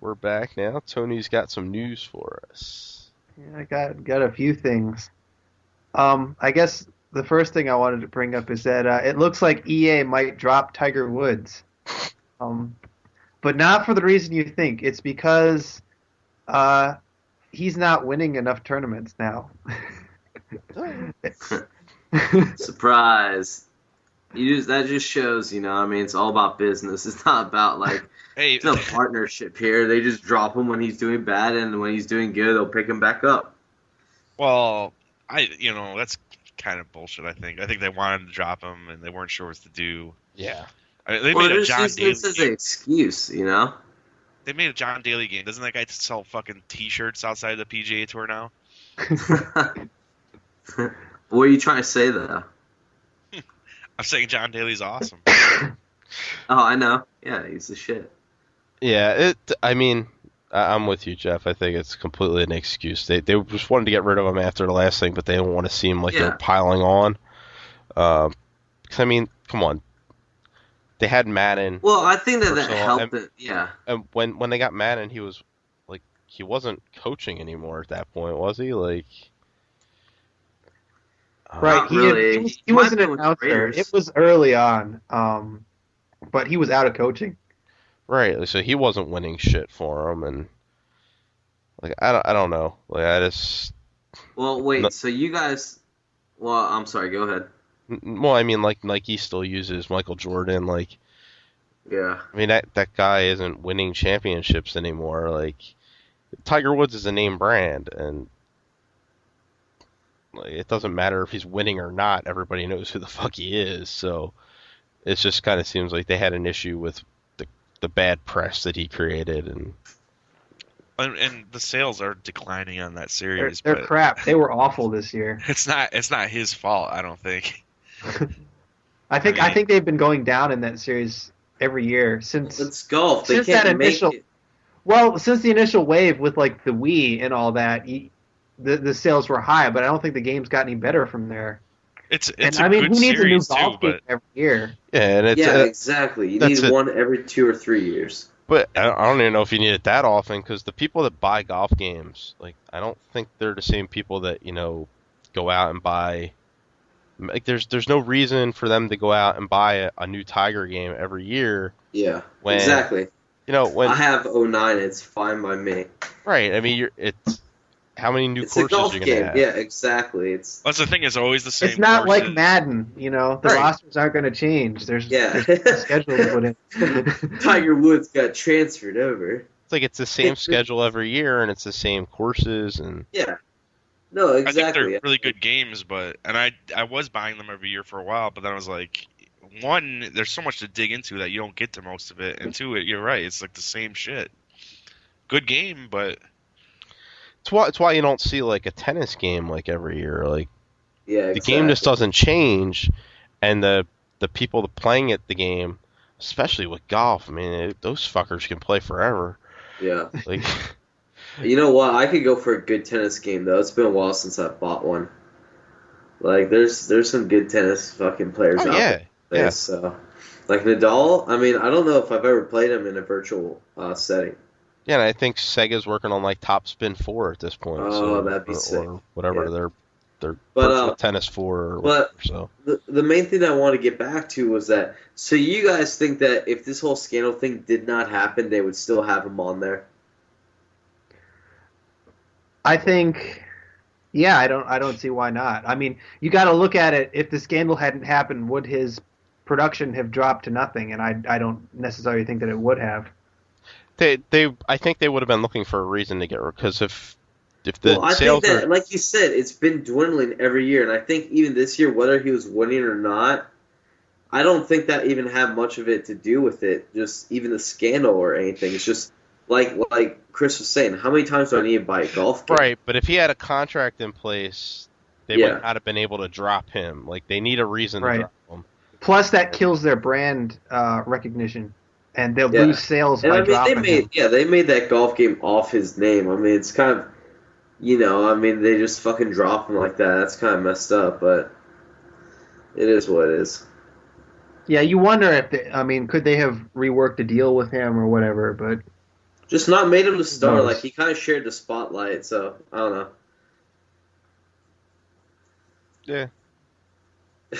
We're back now. Tony's got some news for us. Yeah, I got a few things. I guess the first thing I wanted to bring up is that it looks like EA might drop Tiger Woods. But not for the reason you think. It's because he's not winning enough tournaments now. Surprise. That just shows, it's all about business. It's not about Hey, there's no partnership here. They just drop him when he's doing bad, and when he's doing good, they'll pick him back up. well, that's kind of bullshit. I think they wanted to drop him and they weren't sure what to do. Yeah. They made a John Daly this as an excuse, They made a John Daly game. Doesn't that guy sell fucking T-shirts outside the PGA Tour now? What are you trying to say, though? I'm saying John Daly's awesome. Oh, I know. Yeah, he's the shit. Yeah, I'm with you, Jeff. I think it's completely an excuse. They just wanted to get rid of him after the last thing, but they don't want to seem like they're piling on. Because, come on. They had Madden. Well, I think that helped it, yeah. And when they got Madden, he was, he wasn't coaching anymore at that point, was he? Right, he was an announcer. It was early on, but he was out of coaching. Right, so he wasn't winning shit for him, and I don't know. Well, wait. So you guys? Well, I'm sorry. Go ahead. Well, I mean, Nike still uses Michael Jordan. Yeah. I mean, that guy isn't winning championships anymore. Tiger Woods is a name brand, and it doesn't matter if he's winning or not. Everybody knows who the fuck he is. So it just kind of seems like they had an issue with the bad press that he created, and the sales are declining on that series. They're crap. They were awful this year. It's not his fault, I don't think. I think they've been going down in that series every year since. It's golf. They since can't that initial. make it. Well, since the initial wave with the Wii and all that, the sales were high, but I don't think the game's got any better from there. It's and a good who needs a new series golf too, game every year? yeah, and it's Exactly. You need one every 2 or 3 years. But I don't even know if you need it that often, because the people that buy golf games, I don't think they're the same people that go out and buy. There's no reason for them to go out and buy a new Tiger game every year. Yeah, exactly. When I have 09, it's fine by me. Right. I mean, it's how many new courses a golf you're gonna game. have? Yeah, exactly. That's the thing. It's always the same. It's not courses. like Madden. The rosters aren't going to change. There's a schedule to put in. Tiger Woods got transferred over. It's the same schedule every year, and it's the same courses, and yeah. No, exactly. I think they're really good games, and I was buying them every year for a while, but then I was like, one, there's so much to dig into that you don't get to most of it, and two, you're right, it's the same shit. Good game, but it's why you don't see a tennis game every year. Yeah, exactly. The game just doesn't change, and the people playing the game, especially with golf, I mean, those fuckers can play forever. Yeah. You know what? I could go for a good tennis game though. It's been a while since I bought one. There's some good tennis fucking players out there. Yeah. So, Nadal. I mean, I don't know if I've ever played him in a virtual setting. Yeah, and I think Sega's working on Top Spin 4 at this point. Oh, that'd be sick. Or whatever Yeah. their But, virtual tennis 4 or but whatever. So the main thing I want to get back to was that. So you guys think that if this whole scandal thing did not happen, they would still have him on there? I think, yeah, I don't see why not. I mean, you got to look at it. If the scandal hadn't happened, would his production have dropped to nothing? And I don't necessarily think that it would have. I think they would have been looking for a reason to get rid, because if the I sales think that, are, like you said, it's been dwindling every year, and I think even this year, whether he was winning or not, I don't think that even had much of it to do with it. Just even the scandal or anything. It's just like Chris was saying. How many times do I need to buy a golf game? right, but if he had a contract in place, they would not have been able to drop him. They need a reason to drop him. Plus, that kills their brand recognition, and they'll lose sales by dropping him. They made that golf game off his name. I mean, it's kind of, they just fucking drop him like that. That's kind of messed up, but it is what it is. Yeah, you wonder if could they have reworked a deal with him or whatever? But Just not made him the star. knows? Like, he kind of shared the spotlight, so I don't know. Yeah.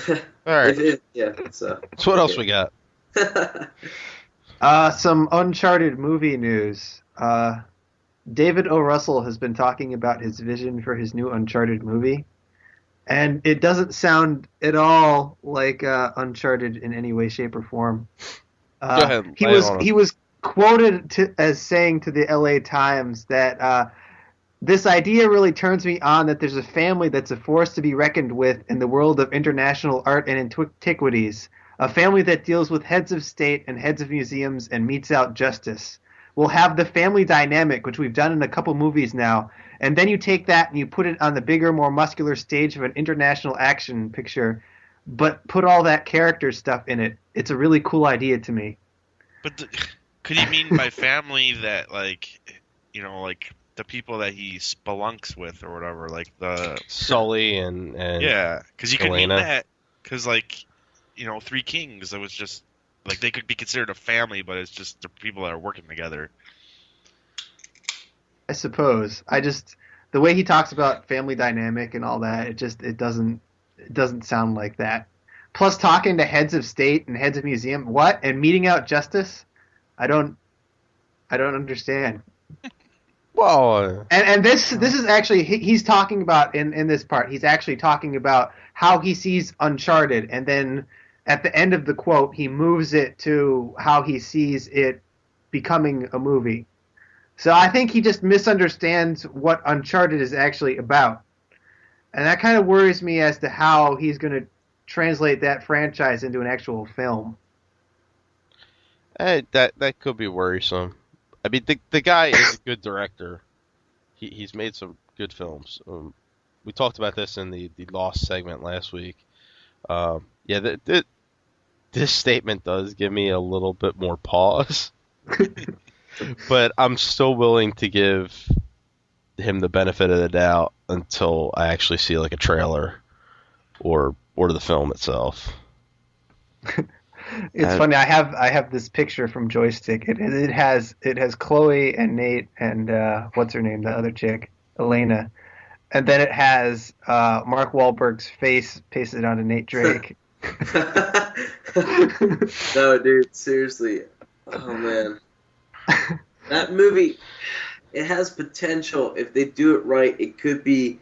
All right. Yeah, so. So what else we got? Some Uncharted movie news. David O. Russell has been talking about his vision for his new Uncharted movie, and it doesn't sound at all like Uncharted in any way, shape, or form. Go ahead. He was quoted as saying to the L.A. Times that this idea really turns me on, that there's a family that's a force to be reckoned with in the world of international art and antiquities, a family that deals with heads of state and heads of museums and metes out justice. We'll have the family dynamic, which we've done in a couple movies now, and then you take that and you put it on the bigger, more muscular stage of an international action picture, but put all that character stuff in it. It's a really cool idea to me. But could he mean by family that, like, you know, like the people that he spelunks with or whatever, like the Sully and yeah, because you could mean Elena. that, because, like, you know, Three Kings, it was just like they could be considered a family, but it's just the people that are working together. I suppose. The way he talks about family dynamic and all that, it doesn't sound like that. Plus, talking to heads of state and heads of museum, what, and meeting out justice? I don't understand. Well, And this is actually, he's talking about in this part. He's actually talking about how he sees Uncharted, and then at the end of the quote, he moves it to how he sees it becoming a movie. So I think he just misunderstands what Uncharted is actually about. And that kind of worries me as to how he's going to translate that franchise into an actual film. that could be worrisome. I mean, the guy is a good director. He's made some good films. We talked about this in the Lost segment last week. Yeah, this statement does give me a little bit more pause. But I'm still willing to give him the benefit of the doubt until I actually see like a trailer or the film itself. It's funny. I have this picture from Joystick. It has Chloe and Nate and what's her name, the other chick, Elena, and then it has Mark Wahlberg's face pasted onto Nate Drake. No, dude, seriously. Oh man, that movie, it has potential. If they do it right, it could be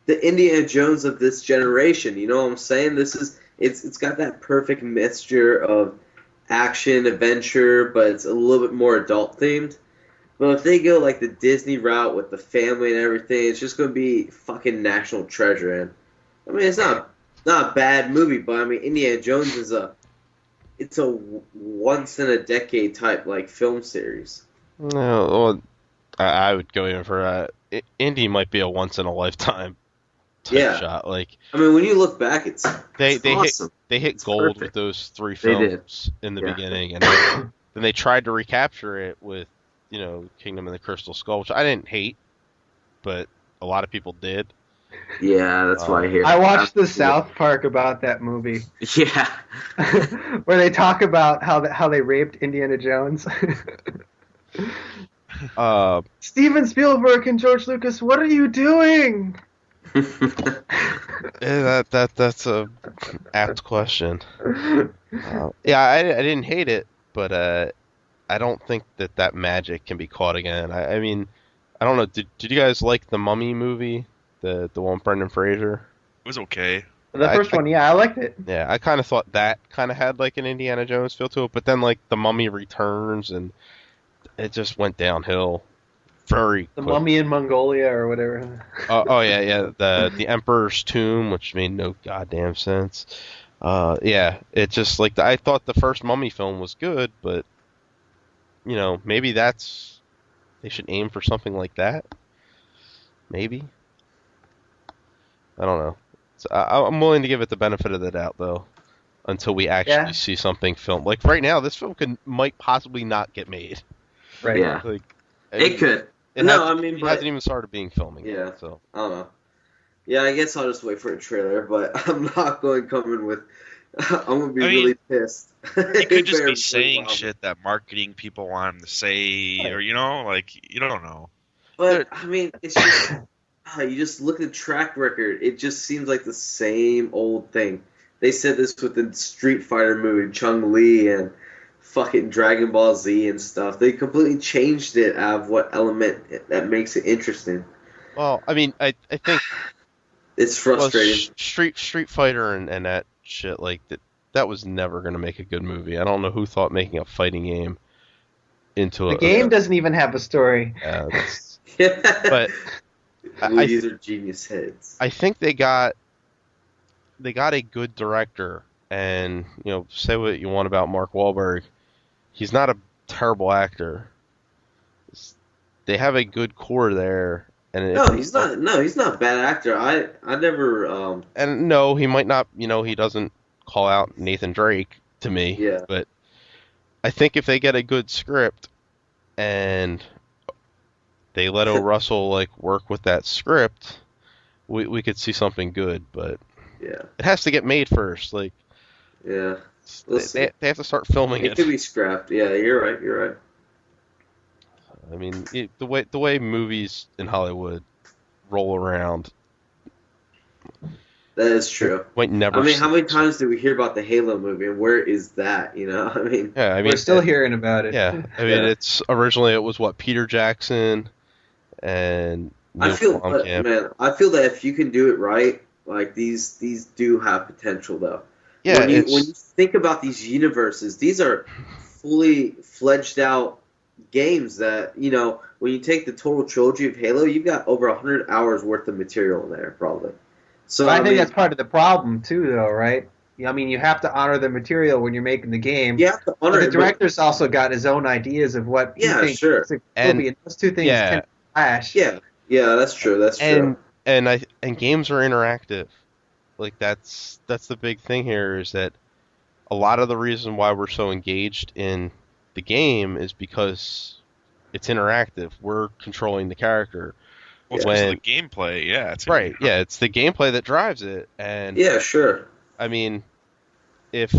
the Indiana Jones of this generation. You know what I'm saying? It's got that perfect mixture of action, adventure, but it's a little bit more adult themed. But if they go like the Disney route with the family and everything, it's just going to be fucking national treasure. And I mean, it's not a bad movie, but I mean, Indiana Jones is a once in a decade type like film series. No, well, I would go even for Indy might be a once in a lifetime type shot. Like, I mean, when you look back, it's awesome. They hit gold perfect with those three They did. films in the beginning, and then they tried to recapture it with Kingdom of the Crystal Skull, which I didn't hate, but a lot of people did. Yeah, that's why I hear. I watched the South Park about that movie. Yeah. Where they talk about how they raped Indiana Jones. Steven Spielberg and George Lucas, what are you doing? Yeah, that's a apt question. Yeah, I didn't hate it, but I don't think that magic can be caught again. I mean, I don't know. Did you guys like the Mummy movie, the one with Brendan Fraser? It was okay. The first one, yeah, I liked it. Yeah, I kind of thought that kind of had like an Indiana Jones feel to it, but then like the Mummy Returns and it just went downhill very The quick. Mummy in Mongolia or whatever. Oh yeah, the Emperor's Tomb, which made no goddamn sense. Yeah, it just like I thought the first Mummy film was good, but maybe they should aim for something like that. Maybe. I don't know. So I'm willing to give it the benefit of the doubt though, until we actually see something filmed. Like right now, this film might possibly not get made. Right. Yeah. Like It could. It but hasn't even started being filming. Yeah. Yet, so I don't know. Yeah, I guess I'll just wait for a trailer, but I'm not coming with I'm gonna be I mean, really pissed. He could just be Very saying well. shit that marketing people want him to say, Right. or like you don't know. But I mean, it's just you just look at the track record. It just seems like the same old thing. They said this with the Street Fighter movie, Chung Li, and fucking Dragon Ball Z and stuff. They completely changed it out of what element that makes it interesting. Well, I mean, I think It's frustrating. Street Fighter and that shit like that was never gonna make a good movie. I don't know who thought making a fighting game into The a game doesn't even have a story. but These are genius heads. I think they got a good director, and say what you want about Mark Wahlberg, he's not a terrible actor. They have a good core there, and No, he's not. No, he's not a bad actor. I never. And no, he might not. He doesn't call out Nathan Drake to me. Yeah. But I think if they get a good script and they let Russell work with that script, we could see something good. But Yeah. it has to get made first. Yeah. They have to start filming It it. could be scrapped. Yeah, you're right. You're right. I mean, the way movies in Hollywood roll around. That is true. Might never. I mean, how many see- times do we hear about the Halo movie, and where is that? I mean, Yeah, I mean, We're still hearing about it. Yeah, I mean, Yeah. it's originally it was what Peter Jackson and Neil I feel that if you can do it right, like these do have potential though. Yeah, when you think about these universes, these are fully fledged out games that when you take the total trilogy of Halo, you've got over 100 hours worth of material in there probably. So But I think mean, that's part of the problem too, though, right? I mean, you have to honor the material when you're making the game. you have to honor But the it, director's also got his own ideas of what he Yeah, thinks sure. it will And- be, and those two things yeah. tend to clash. Yeah, that's true. That's true. and games are interactive. That's the big thing here is that a lot of the reason why we're so engaged in the game is because it's interactive. We're controlling the character. Well, it's because of the gameplay, yeah. It's Right, yeah, it's the gameplay that drives it. And Yeah, sure. I mean, if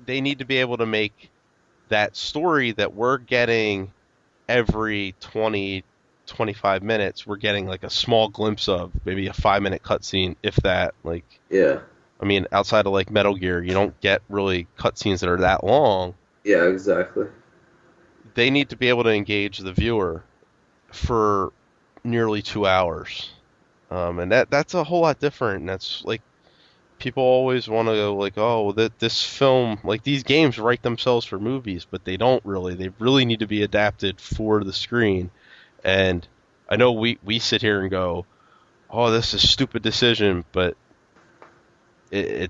they need to be able to make that story that we're getting every 20, 25 minutes, we're getting a small glimpse of, maybe a 5-minute cutscene, if that. Yeah. I mean, outside of Metal Gear, you don't get really cutscenes that are that long. Yeah, exactly. They need to be able to engage the viewer for nearly 2 hours. And that's a whole lot different. And that's people always want to go oh, this film, these games write themselves for movies, but they don't really. They really need to be adapted for the screen. And I know we sit here and go, oh, this is a stupid decision, but they're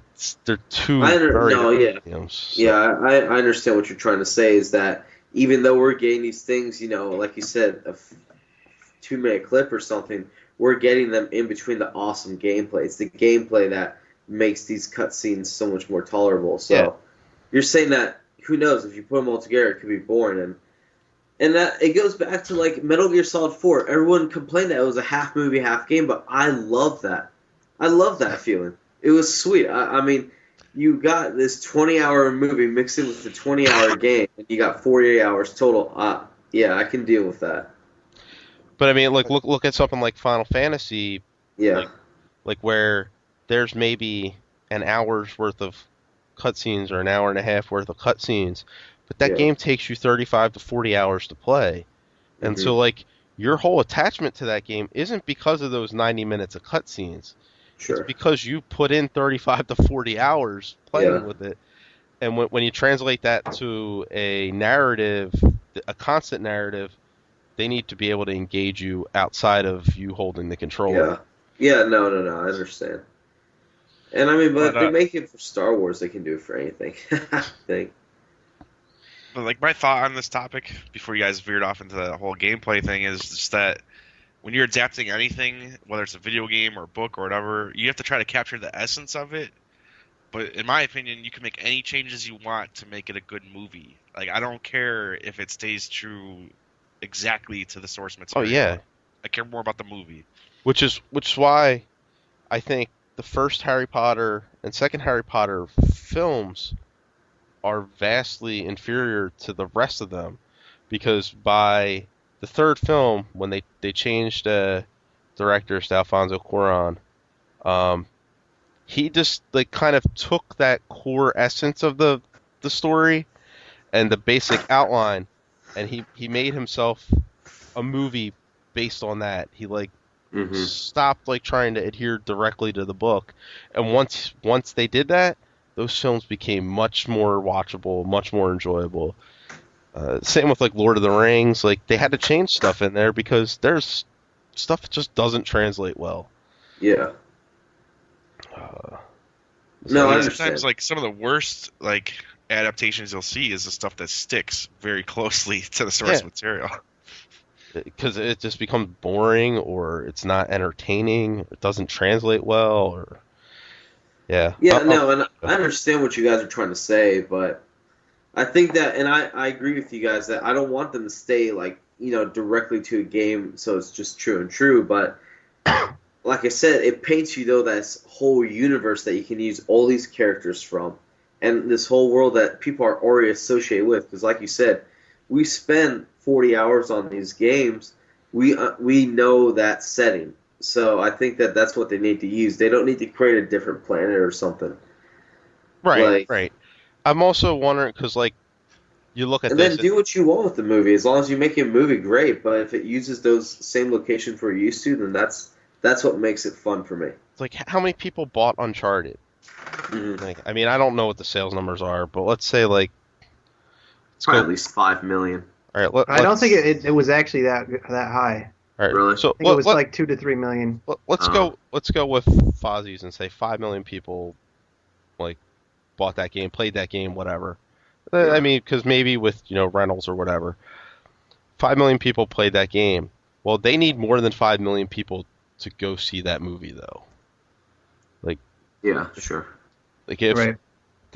two very different games. Yeah, I understand what you're trying to say is that even though we're getting these things, like you said, a 2-minute clip or something, we're getting them in between the awesome gameplay. It's the gameplay that makes these cutscenes so much more tolerable. So you're saying that, who knows, if you put them all together, it could be boring. And that it goes back to Metal Gear Solid 4. Everyone complained that it was a half movie, half game, but I love that. I love that feeling. It was sweet. I mean, you got this 20-hour movie mixed in with the 20-hour game, and you got 48 hours total. Yeah, I can deal with that. But I mean, look at something like Final Fantasy. Yeah. Where there's maybe an hour's worth of cutscenes or an hour and a half worth of cutscenes, but that game takes you 35 to 40 hours to play. And so your whole attachment to that game isn't because of those 90 minutes of cutscenes. Sure. It's because you put in 35 to 40 hours playing with it. And when you translate that to a narrative, a constant narrative, they need to be able to engage you outside of you holding the controller. Yeah, no, I understand. And I mean, but if they make it for Star Wars, they can do it for anything. I think. But my thought on this topic, before you guys veered off into the whole gameplay thing, is just that when you're adapting anything, whether it's a video game or a book or whatever, you have to try to capture the essence of it. But in my opinion, you can make any changes you want to make it a good movie. I don't care if it stays true exactly to the source material. Oh yeah, I care more about the movie. which is why I think the first Harry Potter and second Harry Potter films are vastly inferior to the rest of them, because by the third film, when they changed directors to Alfonso Cuarón, um, he just like kind of took that core essence of the story and the basic outline, and he made himself a movie based on that. He like stopped like trying to adhere directly to the book, and once they did that, those films became much more watchable, much more enjoyable. Same with like Lord of the Rings. Like they had to change stuff in there because there's stuff that just doesn't translate well. Yeah. Uh, No, I Sometimes understand. like some of the worst like adaptations you'll see is the stuff that sticks very closely to the source Yeah. material. because it just becomes boring, or it's not entertaining, it doesn't translate well, or yeah. Yeah, no, and I understand what you guys are trying to say, but I think that, and I agree with you guys that I don't want them to stay like directly to a game, so it's just true and true. But like I said, it paints you though that whole universe that you can use all these characters from, and this whole world that people are already associated with. Because like you said, we spend 40 hours on these games. We know that setting, so I think that that's what they need to use. They don't need to create a different planet or something. Right, Like, right. I'm also wondering because like you look at and this, then do what you want with the movie. As long as you make a movie, great. But if it uses those same locations we're used to, then that's what makes it fun for me. it's like how many people bought Uncharted? Mhm. Like, I mean, I don't know what the sales numbers are, but let's say like let's Probably go. at least 5 million. All right, I don't let's. think it was actually that high. All right, Really? so I think it was like 2 to 3 million. let's Oh. go. Let's go with Fozzie's and say 5 million people like bought that game, played that game, whatever. Yeah. I mean, because maybe with rentals or whatever, 5 million people played that game. Well, they need more than 5 million people to go see that movie, though. Yeah, sure. Like if Right.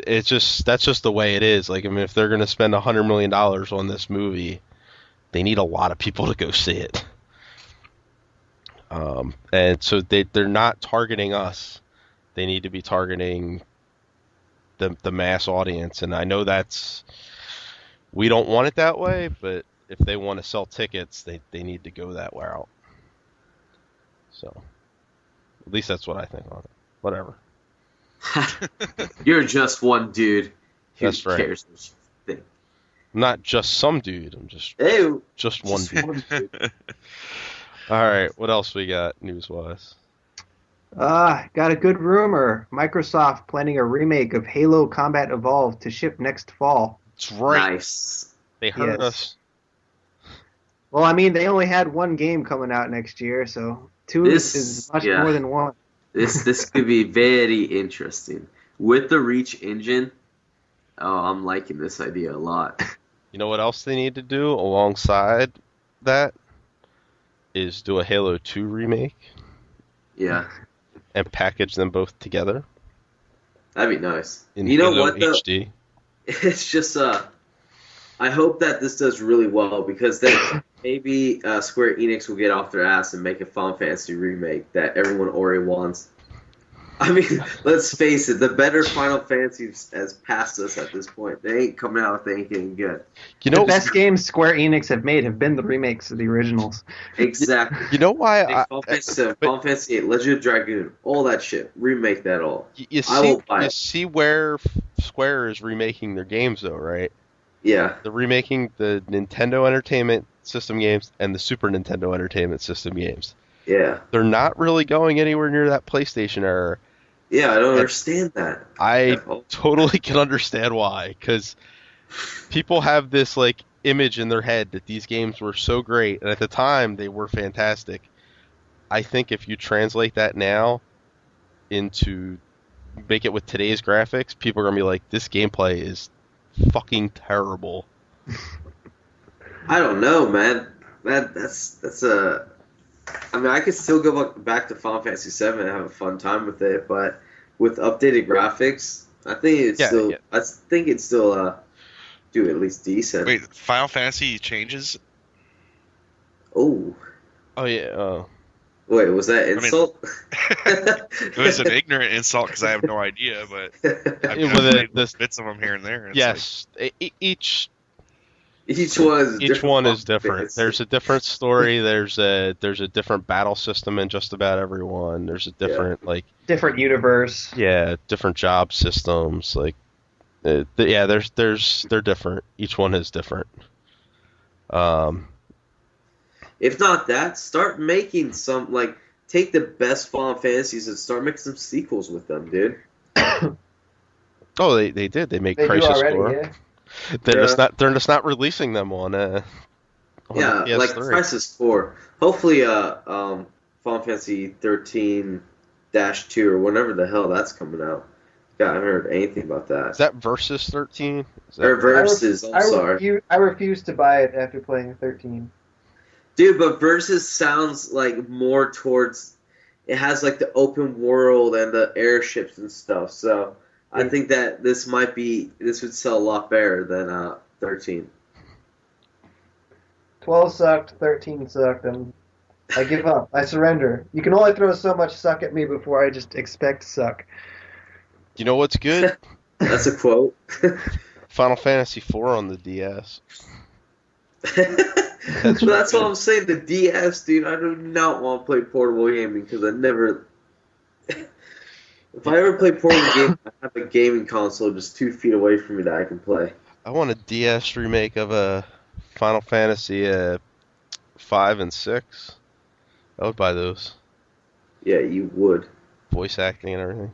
that's just the way it is. Like I mean, if they're gonna spend $100 million on this movie, they need a lot of people to go see it. And so they're not targeting us. They need to be targeting the mass audience. And I know we don't want it that way, but if they want to sell tickets, they need to go that route. So at least that's what I think on it. Whatever. You're just one dude. Who That's right. cares what you think? I'm not just some dude. I'm just Hey, one just dude. one dude. All right, what else we got news-wise? Got a good rumor. Microsoft planning a remake of Halo Combat Evolved to ship next fall. That's right. Nice. They heard Yes. us. Well, I mean, they only had one game coming out next year, so two This- is much yeah. more than one. This could be very interesting. With the Reach engine, I'm liking this idea a lot. You know what else they need to do alongside that is do a Halo 2 remake Yeah, and package them both together that'd be nice. in You know Halo what though? HD. It's just I hope that this does really well because then maybe Square Enix will get off their ass and make a Final Fantasy remake that everyone already wants. I mean, let's face it, the better Final Fantasy has passed us at this point. They ain't coming out with anything good. You The know, best games Square Enix have made have been the remakes of the originals. Exactly. you know why Final Fantasy 7, Final Fantasy 8, Legend of Dragoon, all that shit. Remake that all. you I see will buy you it. see where Square is remaking their games though, right? Yeah. They're remaking the Nintendo Entertainment System games and the Super Nintendo Entertainment System games. Yeah. They're not really going anywhere near that PlayStation era. Yeah, I don't understand that. I Oh, totally can understand why, because people have this like image in their head that these games were so great, and at the time they were fantastic. I think if you translate that now into make it with today's graphics, people are gonna be like, this gameplay is fucking terrible. I don't know, man. That's a. I mean, I could still go back to Final Fantasy 7 and have a fun time with it, but with updated graphics, I think it's Yeah, still. yeah. I think it's still do at least decent. Wait, Final Fantasy changes? Oh, Oh yeah. Wait, was that mean, insult? It was an ignorant insult because I have no idea, but I mean, With I've this, played bits of them here and there. And yes, each Each one is each different. one is different. Fantasy. There's a different story. There's a different battle system in just about every one. There's a different Different universe. different job systems. They're different. Each one is different. If not that, start making some take the best Final Fantasies and start making some sequels with them, dude. Oh, they did. They made They do Crisis already, Core. yeah. They're just not releasing them on the Like PS3. Crisis 4. Hopefully, Final Fantasy 13-2 or whenever the hell that's coming out. God, I haven't heard anything about that. Is that Versus 13? Or Versus, I'm sorry. I refuse to buy it after playing 13. Dude, but Versus sounds like more towards... It has like the open world and the airships and stuff, so I think that this would sell a lot better than 13. 12 sucked, 13 sucked, and I give up. I surrender. You can only throw so much suck at me before I just expect suck. You know what's good? That's a quote. Final Fantasy IV on the DS. That's what I'm saying. The DS, dude. I do not want to play portable gaming because I never. If I ever play portable gaming, I have a gaming console just 2 feet away from me that I can play. I want a DS remake of a Final Fantasy 5 and 6. I would buy those. Yeah, you would. Voice acting and everything.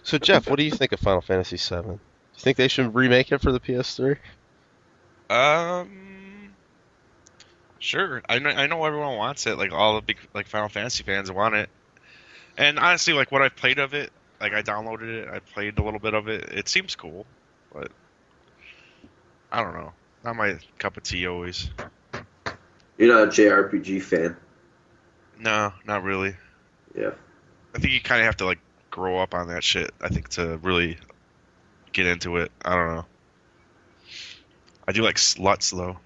So Jeff, what do you think of Final Fantasy 7? Do you think they should remake it for the PS3? Sure. I know everyone wants it. Like all the big Final Fantasy fans want it. And honestly, what I've played of it, I downloaded it, I played a little bit of it. It seems cool, but I don't know. Not my cup of tea always. You're not a JRPG fan. No, not really. Yeah. I think you kind of have to grow up on that shit. I think to really get into it. I don't know. I do like sluts though.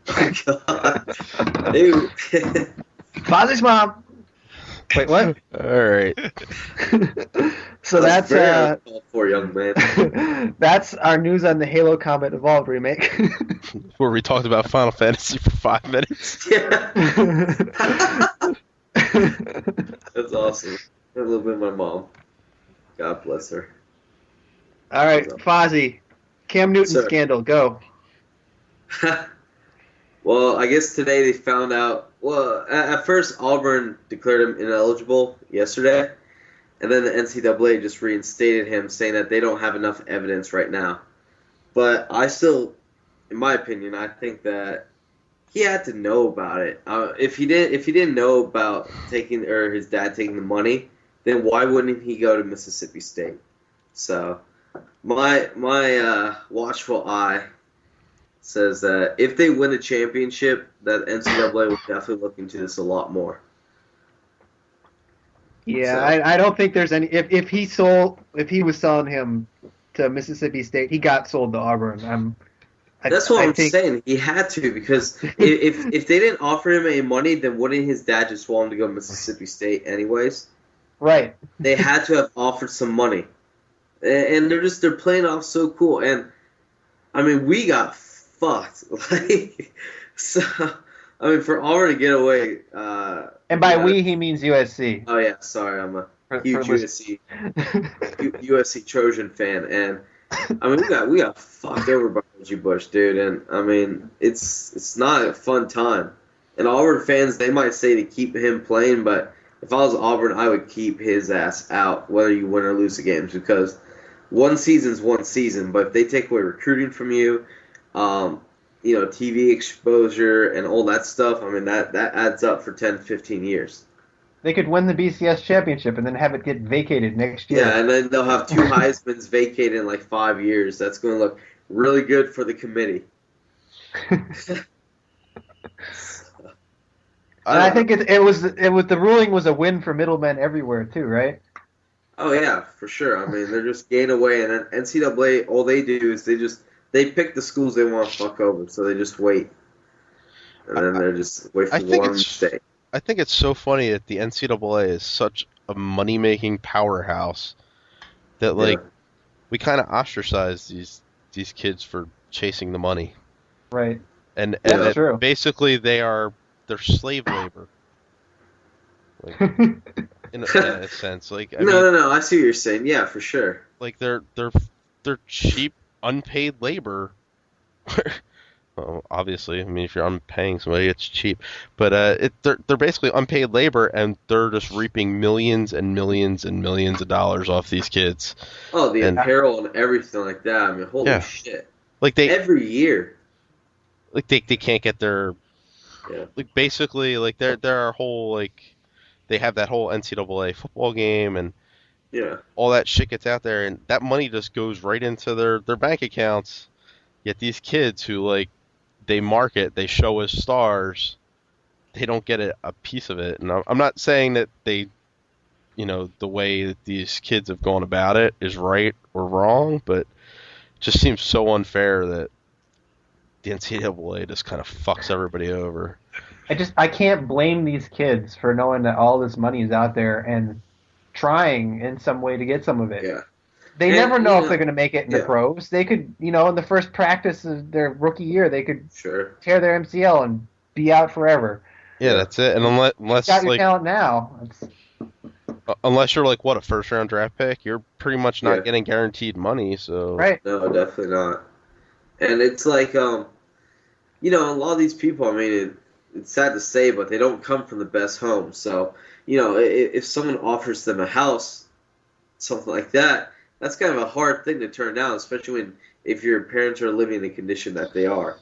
Oh, God. Ew. Father's mom. Wait, what? Alright. So that's very uncalled for, young man. that's our news on the Halo Combat Evolved remake. Where we talked about Final Fantasy for 5 minutes. Yeah. That's awesome. A little bit of my mom. God bless her. All right, Fozzie. Cam Newton Sir. scandal, go. Well, I guess today they found out. Well, at first Auburn declared him ineligible yesterday, and then the NCAA just reinstated him, saying that they don't have enough evidence right now. But I still, in my opinion, I think that he had to know about it. If he didn't know about his dad taking the money, then why wouldn't he go to Mississippi State? So my watchful eye says that if they win the championship, that NCAA will definitely look into this a lot more. Yeah, So- I don't think there's any. If he was selling him to Mississippi State, he got sold to Auburn. That's what I'm think, saying. He had to, because if they didn't offer him any money, then wouldn't his dad just want him to go to Mississippi State anyways? Right. They had to have offered some money, and they're playing off so cool. And I mean, we got fucked. So I mean, for Auburn to get away. And by we, he means USC. Oh yeah, sorry, I'm a huge for USC Trojan fan, and I mean we got fucked over by Reggie Bush, dude, and I mean it's not a fun time. And Auburn fans, they might say to keep him playing, but if I was Auburn, I would keep his ass out, whether you win or lose the games, because one season's one season. But if they take away recruiting from you, TV exposure and all that stuff, I mean that adds up for 10, 15 years. They could win the BCS championship and then have it get vacated next year. Yeah, and then they'll have 2 Heismans vacated in 5 years. That's going to look really good for the committee. And I think it was the ruling was a win for middlemen everywhere too, right? Oh yeah, for sure. I mean, they're just gaining away, and then NCAA, all they do is they pick the schools they want to fuck over, so they just wait, and then they're just wait for one mistake. I think it's so funny that the NCAA is such a money-making powerhouse that like we kind of ostracize these kids for chasing the money, Right. and That's that true. basically they're slave labor, like in a sense. Like I mean, No. I see what you're saying. Yeah, for sure. like they're cheap, unpaid labor. Well, obviously, I mean, if you're unpaying somebody, it's cheap. But they're basically unpaid labor, and they're just reaping millions and millions and millions of dollars off these kids. Oh, the And apparel and everything like that. I mean, holy Yeah. shit! like Every year. they can't get their Yeah. like basically like their whole like they have that whole NCAA football game and Yeah. all that shit gets out there, and that money just goes right into their bank accounts. Yet these kids who like they market, they show as stars, they don't get a piece of it. And I'm not saying that they, the way that these kids have gone about it is right or wrong, but it just seems so unfair that the NCAA just kind of fucks everybody over. I can't blame these kids for knowing that all this money is out there and trying in some way to get some of it. Yeah. They And, never know you if know, they're going to make it in the yeah. pros. They could, in the first practice of their rookie year, they could Sure. tear their MCL and be out forever. Yeah, that's it. And unless Got your like talent now. unless you're like a first round draft pick, you're pretty much not Yeah. getting guaranteed money. So Right. No, definitely not. And it's like, a lot of these people, I mean, it's sad to say, but they don't come from the best homes. So, if someone offers them a house, something like that, that's kind of a hard thing to turn down, especially if your parents are living in the condition that they are,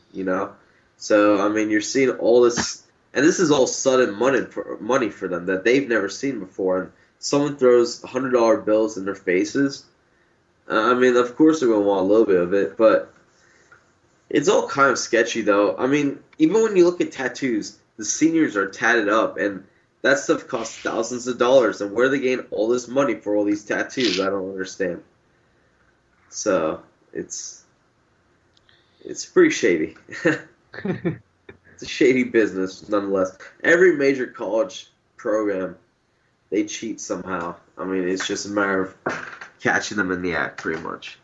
So, I mean, you're seeing all this, and this is all sudden money for them that they've never seen before. And someone throws $100 bills in their faces. I mean, of course they're going to want a little bit of it, but it's all kind of sketchy, though. I mean, even when you look at tattoos, the seniors are tatted up, and that stuff costs thousands of dollars. And where they gain all this money for all these tattoos, I don't understand. So it's pretty shady. It's a shady business, nonetheless. Every major college program, they cheat somehow. I mean, it's just a matter of catching them in the act, pretty much.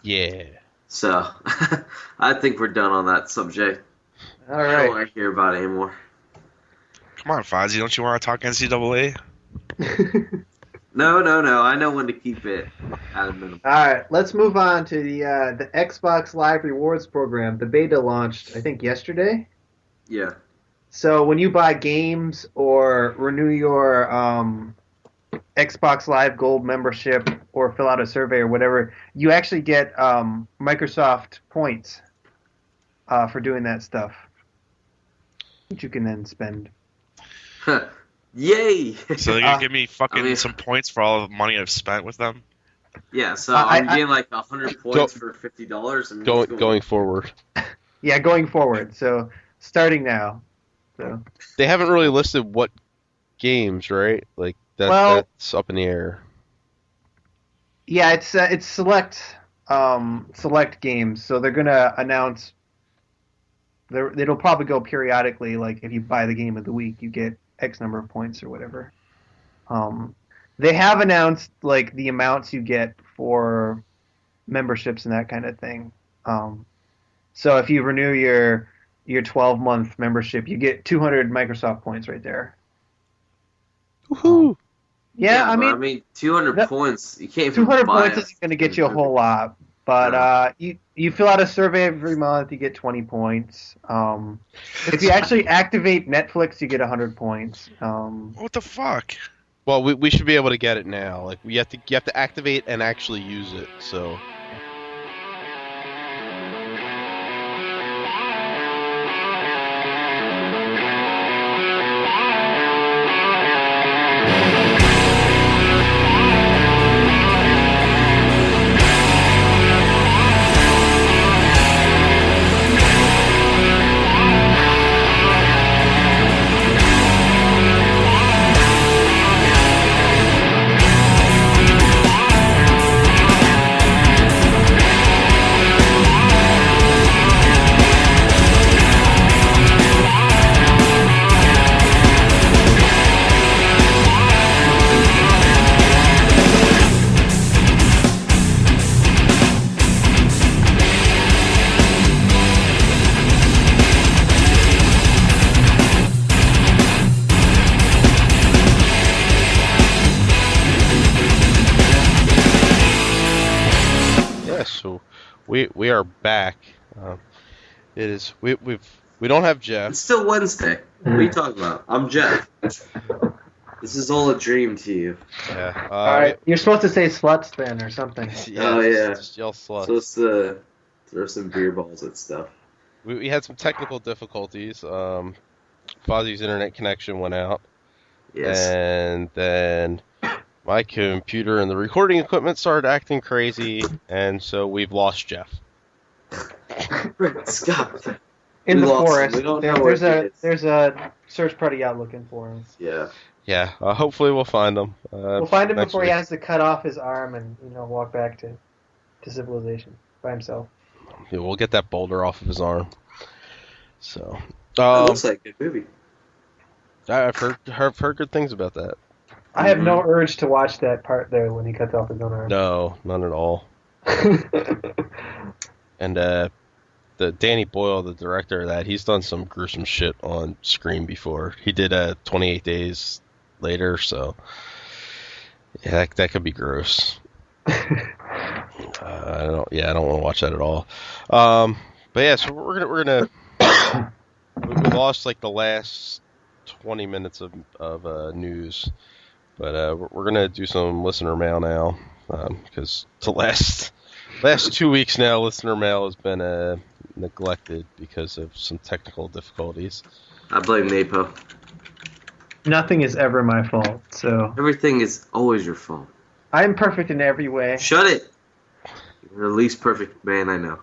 yeah. So, I think we're done on that subject. All I don't right. want to hear about it anymore. Come on, Fozzie, don't you want to talk NCAA? No. I know when to keep it at a minimum. All right. Let's move on to the Xbox Live Rewards program. The beta launched, I think, yesterday. Yeah. So when you buy games or renew your Xbox Live Gold membership or fill out a survey or whatever, you actually get Microsoft points for doing that stuff, which you can then spend. Yay! So they're gonna give me fucking I mean- some points for all the money I've spent with them. Yeah, so I- I'm getting like 100 points for $50. And Going forward. Yeah, going forward. So starting now. So They haven't really listed what games, right? Like that's up in the air. yeah, it's select games. So they're gonna announce. It'll probably go periodically. Like if you buy the game of the week, you get X number of points or whatever. They have announced like the amounts you get for memberships and that kind of thing. So if you renew your 12-month membership, you get 200 Microsoft points right there. Woohoo! Yeah, I but mean 200 that- points. You can't even 200 buy points it. isn't going to get you a whole lot, but you fill out a survey every month, you get 20 points. If you actually activate Netflix, you get 100 points. What the fuck? Well, we should be able to get it now. Like you have to activate and actually use it. So we are back. It is we don't have Jeff. It's still Wednesday. What are you talking about? I'm Jeff. This is all a dream to you. Yeah. All right, you're supposed to say sluts then or something. Just yell sluts. Supposed to throw some beer balls at stuff. We had some technical difficulties. Fozzie's internet connection went out. Yes. And then my computer and the recording equipment started acting crazy, and so we've lost Jeff. Scott. In We the lost him. forest. We don't know where he is. There's a search party out looking for him. Yeah. Yeah. Hopefully we'll find him. We'll find him next before he week. has to cut off his arm and walk back to civilization by himself. Yeah, we'll get that boulder off of his arm. So. It looks like a good movie. I've heard good things about that. I have no urge to watch that part there when he cuts off his own arm. No, none at all. And the Danny Boyle, the director of that, he's done some gruesome shit on screen before. He did 28 Days Later, so yeah, that could be gross. I don't want to watch that at all. But yeah, so we're gonna we lost like the last 20 minutes of news, but we're gonna do some listener mail now because the last 2 weeks now, listener mail has been neglected because of some technical difficulties. I blame Napo. Nothing is ever my fault, so Everything is always your fault. I'm perfect in every way. Shut it. You're the least perfect man I know.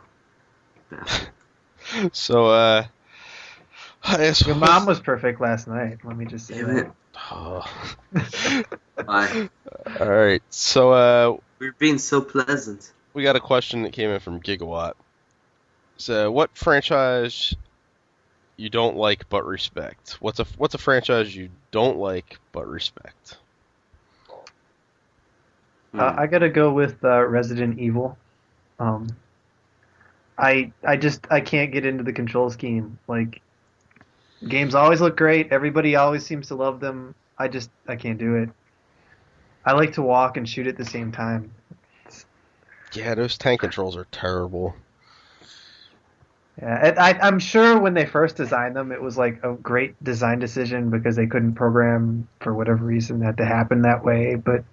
So Your mom was perfect last night. Let me just say Damn that. it. Oh. Bye. All right, so We're being so pleasant. we got a question that came in from Gigawatt. So, what franchise you don't like but respect? What's a franchise you don't like but respect? I gotta go with Resident Evil. I can't get into the control scheme. Like, games always look great. Everybody always seems to love them. I can't do it. I like to walk and shoot at the same time. Yeah, those tank controls are terrible. Yeah, I'm sure when they first designed them, it was like a great design decision because they couldn't program for whatever reason that to happen that way. But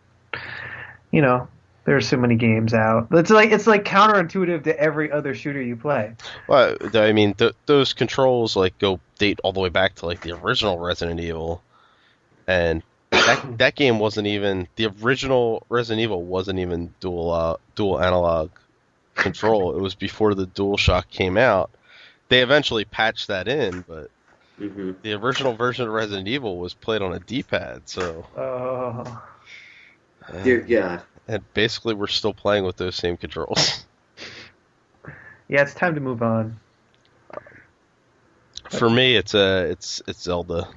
there's so many games out. It's like counterintuitive to every other shooter you play. Well, I mean, those controls like go date all the way back to like the original Resident Evil, and that game wasn't even the original Resident Evil wasn't even dual analog control. It was before the DualShock came out. They eventually patched that in, but the original version of Resident Evil was played on a D-pad. So, Dear God. and basically we're still playing with those same controls. Yeah, it's time to move on. For me, it's Zelda.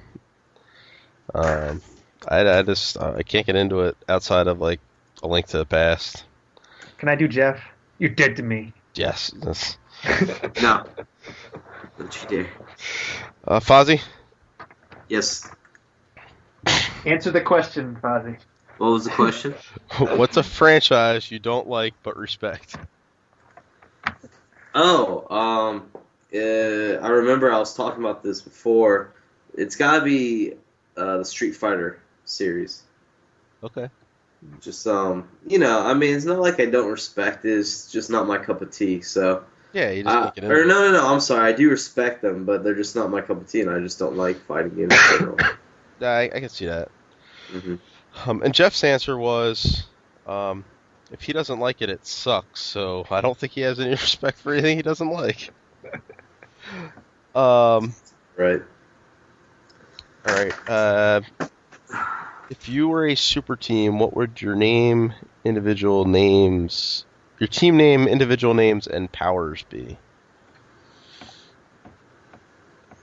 I can't get into it outside of like A Link to the Past. Can I do Jeff? You're dead to me. Yes. No. Don't you dare. Fozzie? Yes. Answer the question, Fozzie. What was the question? What's a franchise you don't like but respect? I remember I was talking about this before. It's gotta be the Street Fighter series. Okay. Just I mean, it's not like I don't respect it. It's just not my cup of tea. So. Yeah, you just can't get into Or it. no. I'm sorry. I do respect them, but they're just not my cup of tea, and I just don't like fighting games in general. I can see that. Mm-hmm. And Jeff's answer was, if he doesn't like it, it sucks. So I don't think he has any respect for anything he doesn't like. Right. All right. If you were a super team, what would your name, individual names, your team name, individual names, and powers be?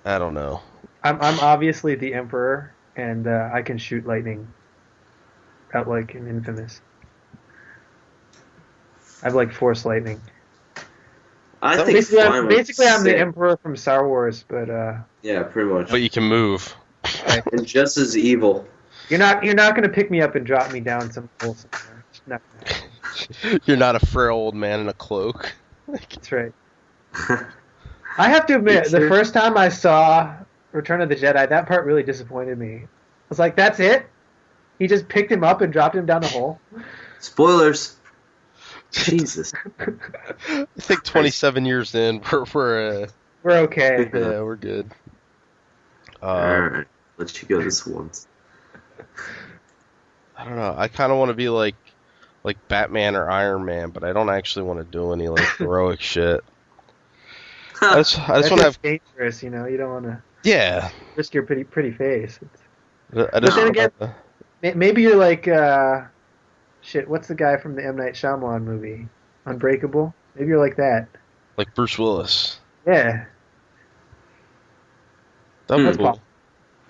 I don't know. I'm obviously the Emperor, and I can shoot lightning out like in Infamous. I have like Force Lightning. I think Basically, I'm the Emperor from Star Wars, but yeah, pretty much. But you can move. And just as evil. you're not gonna pick me up and drop me down some hole somewhere. It's not gonna happen. You're not a frail old man in a cloak. That's right. I have to admit, the Sure. first time I saw Return of the Jedi, that part really disappointed me. I was like, that's it? He just picked him up and dropped him down the hole? Spoilers. Jesus. I think 27 years in, we're We're okay. yeah, we're good. Alright. Let you go this once. I don't know. I kind of want to be like Batman or Iron Man, but I don't actually want to do any like heroic shit. I just That's want to have dangerous, you know. You don't want to yeah. risk your pretty face. I just then want again- to, Maybe you're like, shit, what's the guy from the M. Night Shyamalan movie? Unbreakable? Maybe you're like that. like Bruce Willis. Yeah. That would That's be cool. possible.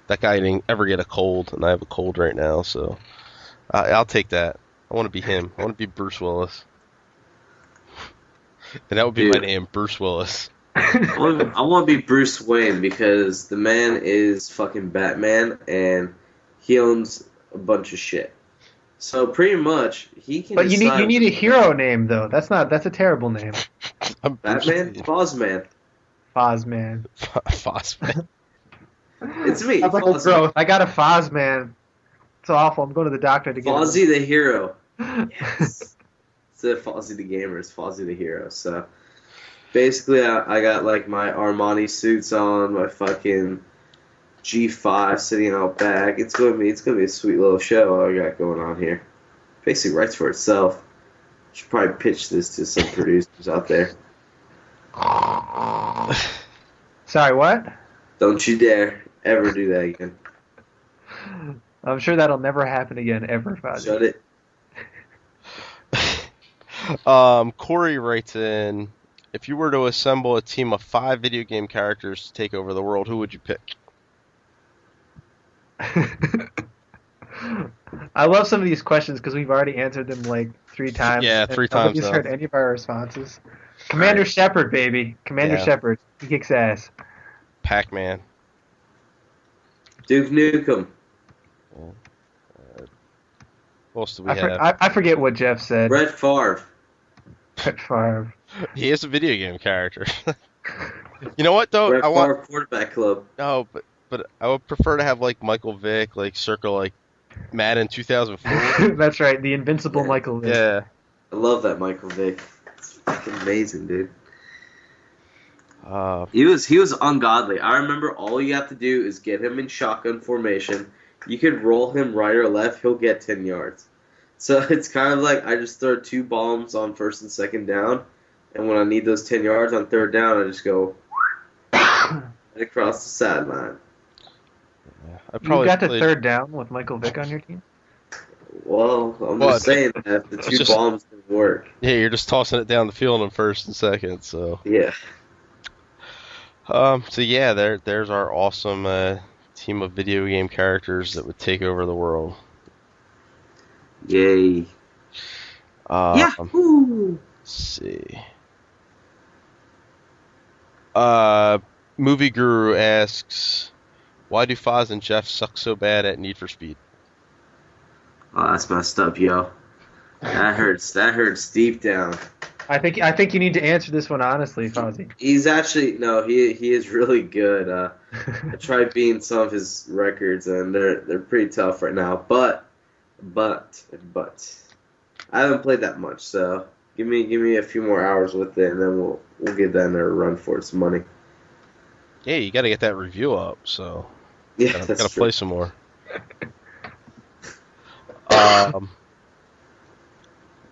That guy didn't ever get a cold, and I have a cold right now, so I'll take that. I want to be him. I want to be Bruce Willis. And that would be my Dude. name, Bruce Willis. I want to be Bruce Wayne because the man is fucking Batman and he owns a bunch of shit. So pretty much he can. But you decide- need a hero name though. That's a terrible name. I'm Bruce Batman, Fozman. Fozman. Fozman. It's me, Sounds like Fozzie. growth. I got a Fozman. It's awful. I'm going to the doctor to get Fozzie the hero. it. Yes. Instead of Fozzie the gamer, it's Fozzie the hero. So basically, I got like my Armani suits on, my fucking G5 sitting out back. It's gonna be a sweet little show I got going on here. Basically, writes for itself. Should probably pitch this to some producers out there. Sorry, what? Don't you dare ever do that again. I'm sure that'll never happen again, ever, Fozzie. Shut it. Corey writes in, if you were to assemble a team of 5 video game characters to take over the world, who would you pick? I love some of these questions because we've already answered them like 3 times. Yeah, and 3 times Nobody's now. heard any of our responses. Commander Shepard, baby. Commander Yeah. Shepard. He kicks ass. Pac-Man. Duke Nukem. What else do we have? I forget what Jeff said. Brett Favre. Brett Favre. He is a video game character. You know what though? Brett I want Favre Quarterback Club. no, but I would prefer to have like Michael Vick, like circa like Madden 2004. That's right. The invincible Yeah. Michael Vick. Yeah. I love that Michael Vick. It's fucking amazing, dude. Uh, He was ungodly. I remember all you have to do is get him in shotgun formation. You could roll him right or left, he'll get 10 yards. So it's kind of like I just throw 2 bombs on first and second down, and when I need those 10 yards on third down, I just go right across the sideline. I You probably got to played- third down with Michael Vick on your team? Well, I'm Well, just saying that the it's 2 just- bombs didn't work. Yeah, you're just tossing it down the field in first and second. So, Yeah. so yeah, there's our awesome team of video game characters that would take over the world. Yay. Yahoo! Let's see. Movie Guru asks, why do Foz and Jeff suck so bad at Need for Speed? Oh, that's messed up, yo. That hurts. That hurts deep down. I think you need to answer this one honestly, Fozzie. He's actually he is really good. I tried beating some of his records and they're pretty tough right now. But I haven't played that much, so give me a few more hours with it and then we'll get that in there a run for some money. Yeah, you got to get that review up. So Yeah, gotta that's true. play some more.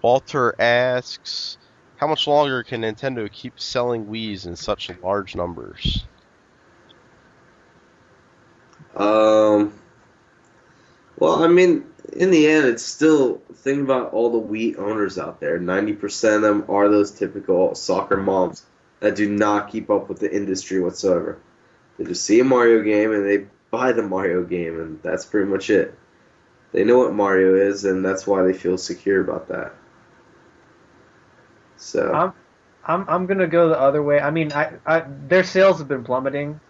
Walter asks, how much longer can Nintendo keep selling Wiis in such large numbers? Well, I mean, in the end, it's still think about all the Wii owners out there. 90% of them are those typical soccer moms that do not keep up with the industry whatsoever. They just see a Mario game and they buy the Mario game, and that's pretty much it. They know what Mario is, and that's why they feel secure about that. So I'm gonna go the other way. I mean, their sales have been plummeting.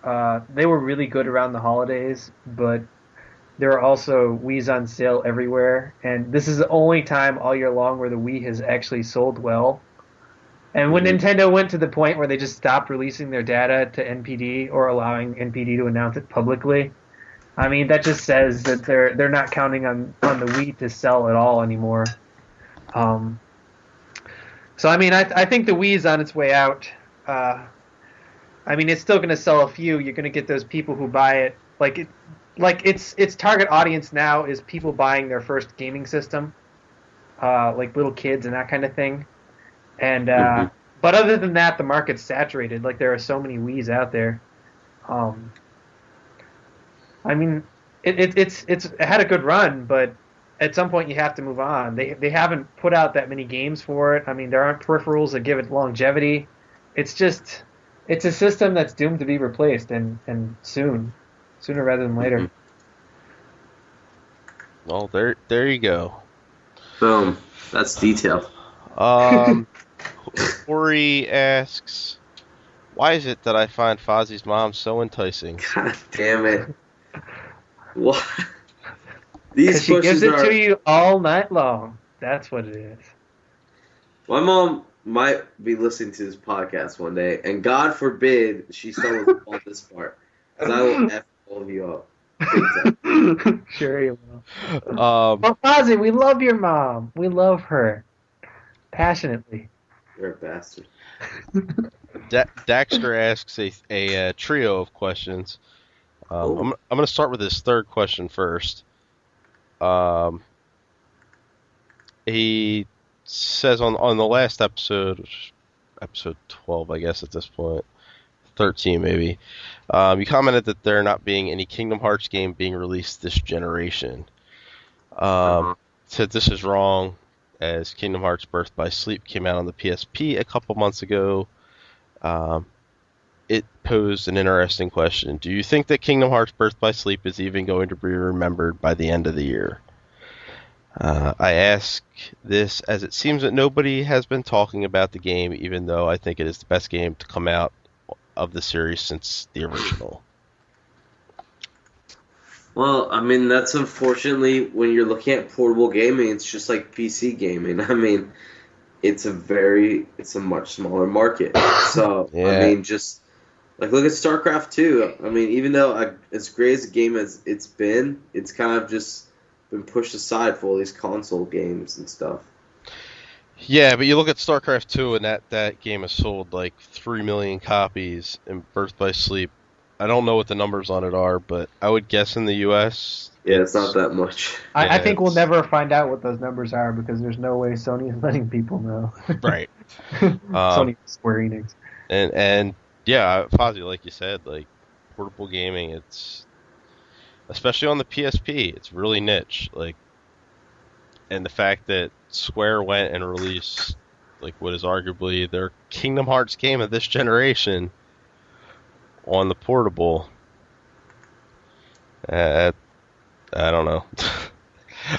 They were really good around the holidays, but there are also Wii's on sale everywhere, and this is the only time all year long where the Wii has actually sold well. And when Mhm. Nintendo went to the point where they just stopped releasing their data to NPD or allowing NPD to announce it publicly, I mean that just says that they're not counting on the Wii to sell at all anymore. Um, so I mean I think the Wii is on its way out. I mean it's still going to sell a few. You're going to get those people who buy it like its target audience now is people buying their first gaming system, like little kids and that kind of thing. And Mhm. but other than that, the market's saturated. Like there are so many Wii's out there. Um, I mean, it had a good run, but at some point you have to move on. They haven't put out that many games for it. I mean, there aren't peripherals that give it longevity. It's just it's a system that's doomed to be replaced and sooner rather than later. Mhm. Well, there you go. Boom. That's detailed. Um, Corey asks, why is it that I find Fozzie's mom so enticing? God damn it. What? Because These she gives questions it are. to you all night long. That's what it is. My mom might be listening to this podcast one day, and God forbid she stumbles upon this part, because I will F all of you up. Big time. Sure you will. Um, Well, Fozzie, we love your mom. We love her passionately. You're a bastard. Daxter asks a trio of questions. Oh. I'm going to start with his third question first. He says on the last episode, episode 12, I guess at this point, 13 maybe, you commented that there not being any Kingdom Hearts game being released this generation. Said this is wrong, as Kingdom Hearts Birth by Sleep came out on the PSP a couple months ago. It posed an interesting question. Do you think that Kingdom Hearts Birth by Sleep is even going to be remembered by the end of the year? I ask this as it seems that nobody has been talking about the game, even though I think it is the best game to come out of the series since the original. Well, I mean, that's unfortunately when you're looking at portable gaming, it's just like PC gaming. I mean, it's a much smaller market. So, I Yeah. mean, just like look at StarCraft 2. I mean, even though as great as a game as it's been, it's kind of just been pushed aside for all these console games and stuff. Yeah, but you look at StarCraft 2 and that game has sold like 3 million copies, and Birth by Sleep, I don't know what the numbers on it are, but I would guess in the US Yeah, it's not that much. I think we'll it's- never find out what those numbers are because there's no way Sony is letting people know. right. Sony Square Enix. And yeah, Fozzie, like you said, like portable gaming, it's especially on the PSP, it's really niche. Like, and the fact that Square went and released like what is arguably their Kingdom Hearts game of this generation on the portable, I don't know.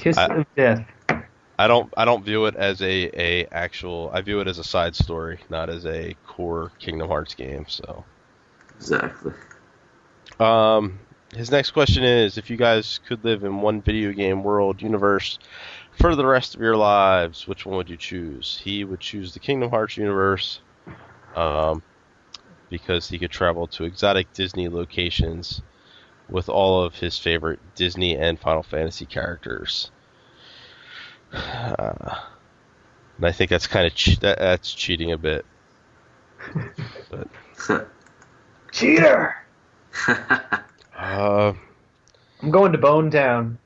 Kiss of death. I don't view it as a actual. I view it as a side story, not as a core Kingdom Hearts game. So, Exactly. his next question is: if you guys could live in one video game world universe for the rest of your lives, which one would you choose? He would choose the Kingdom Hearts universe, because he could travel to exotic Disney locations with all of his favorite Disney and Final Fantasy characters. And I think that's kind of that's cheating a bit. But, Cheater! uh, I'm going to Bone Town.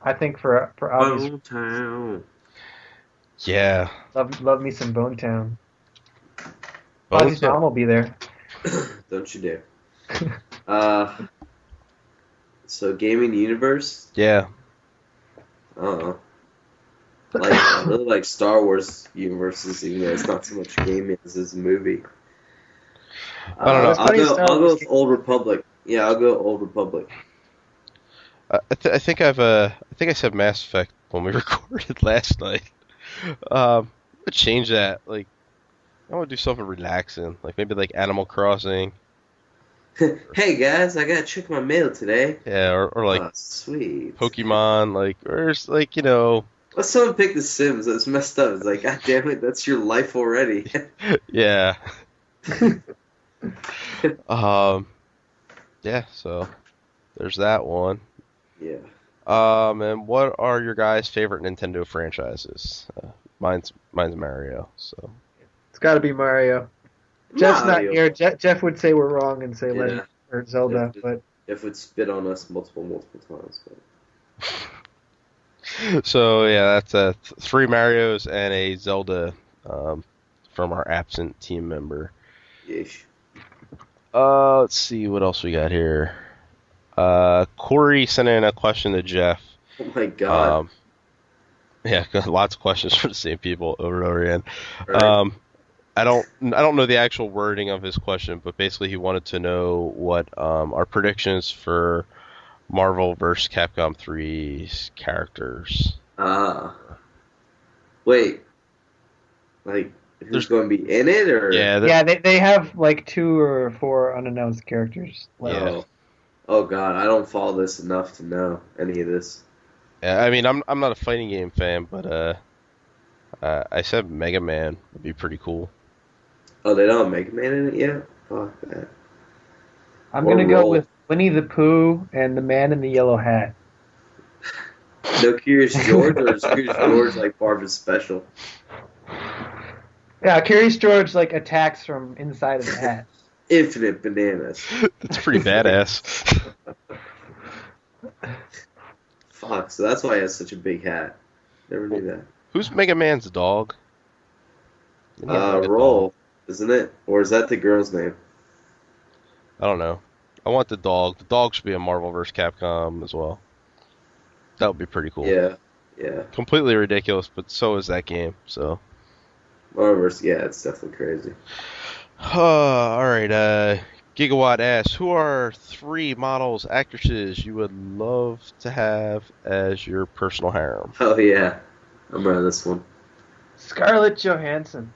I think for obvious Bone Town. yeah. love me some Bone Town. Bone Fozzie's Town. mom will be there. Don't you dare. So gaming universe? Yeah. I don't know. Like I really like Star Wars universes, even though it's not so much gaming as this movie. I don't know. I'll go with Old Republic. Yeah, I'll go Old Republic. I think I said Mass Effect when we recorded last night. I'd change that. Like, I want to do something relaxing, like maybe like Animal Crossing. Hey guys, I gotta check my mail today. Yeah, or like Oh, sweet. Pokemon, like, or just like, you know, Let someone pick The Sims. That's messed up. It's like, God damn it, that's your life already. Yeah. Um. Yeah. So there's that one. Yeah. And what are your guys' favorite Nintendo franchises? Mine's Mario. So It's got to be Mario. Jeff's not Mario. here. Jeff would say we're wrong and say Yeah. Legend or Zelda, but Jeff would spit on us multiple times. so yeah, that's 3 Marios and a Zelda from our absent team member. Yeesh. Let's see what else we got here. Corey sent in a question to Jeff. Oh my god. Yeah, lots of questions from the same people over and over again. Right. I don't know the actual wording of his question, but basically he wanted to know what our predictions for Marvel vs. Capcom 3's characters. Wait. Like, who's going to be in it, or? Yeah, they have like 2 or 4 unannounced characters left. Yeah. Oh god, I don't follow this enough to know any of this. Yeah, I mean, I'm not a fighting game fan, but I said Mega Man would be pretty cool. Oh, they don't have Mega Man in it yet? Fuck that. I'm Or gonna go Roll. with Winnie the Pooh and the Man in the Yellow Hat. No Curious George, or is Curious George like part of his special? Yeah, Curious George like attacks from inside of the hat. Infinite bananas. It's pretty badass. Fuck, so that's why he has such a big hat. Never knew that. Who's Mega Man's dog? Didn't he have, like, a Roll, dog? isn't it? Or is that the girl's name? I don't know. I want the dog. The dog should be a Marvel vs. Capcom as well. That would be pretty cool. Yeah. Completely ridiculous, but so is that game. So. Marvel's, yeah, it's definitely crazy. All right. Gigawatt asks, who are 3 models, actresses you would love to have as your personal harem? Oh yeah, I remember this one. Scarlett Johansson.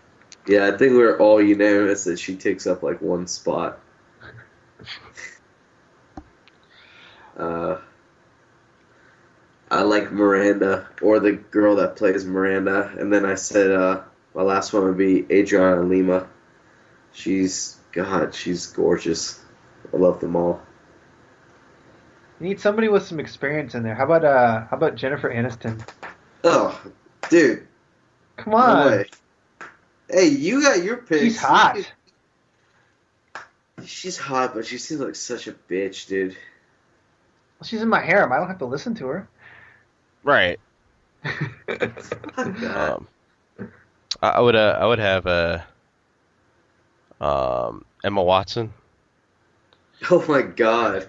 Yeah, I think we're all unanimous that she takes up like one spot. I like Miranda, or the girl that plays Miranda, and then I said my last one would be Adriana Lima. She's gorgeous. I love them all. You need somebody with some experience in there. How about Jennifer Aniston? Oh, dude, Come no on. way. Hey, you got your picks. She's hot. She's hot, but she seems like such a bitch, dude. Well, she's in my harem. I don't have to listen to her. Right. God. I would have Emma Watson, Oh my god.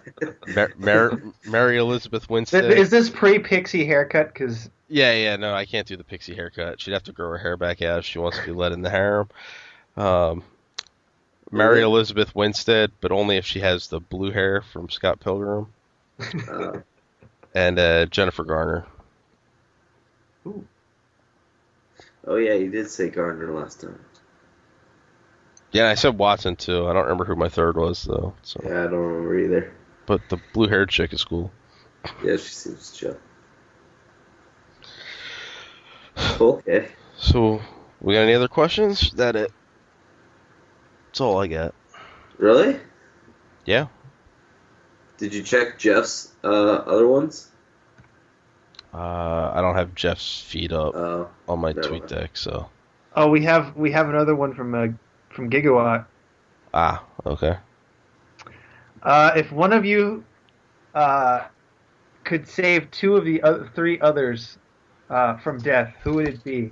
Mary Elizabeth Winstead. Is this pre-pixie haircut? Because Yeah, no, I can't do the pixie haircut. She'd have to grow her hair back out if she wants to be let in the harem. Mary Elizabeth Winstead, but only if she has the blue hair from Scott Pilgrim. And Jennifer Garner. Ooh. Oh yeah, you did say Gardner last time. Yeah, I said Watson too. I don't remember who my third was though. So. Yeah, I don't remember either. But the blue-haired chick is cool. Yeah, she seems chill. Okay. So, we got any other questions? Is that it? That's all I got. Really? Yeah. Did you check Jeff's other ones? I don't have Jeff's feed up on my never tweet mind. deck, so. oh, we have another one from Gigawatt. Ah, okay. If one of you could save 2 of the 3 others from death, who would it be?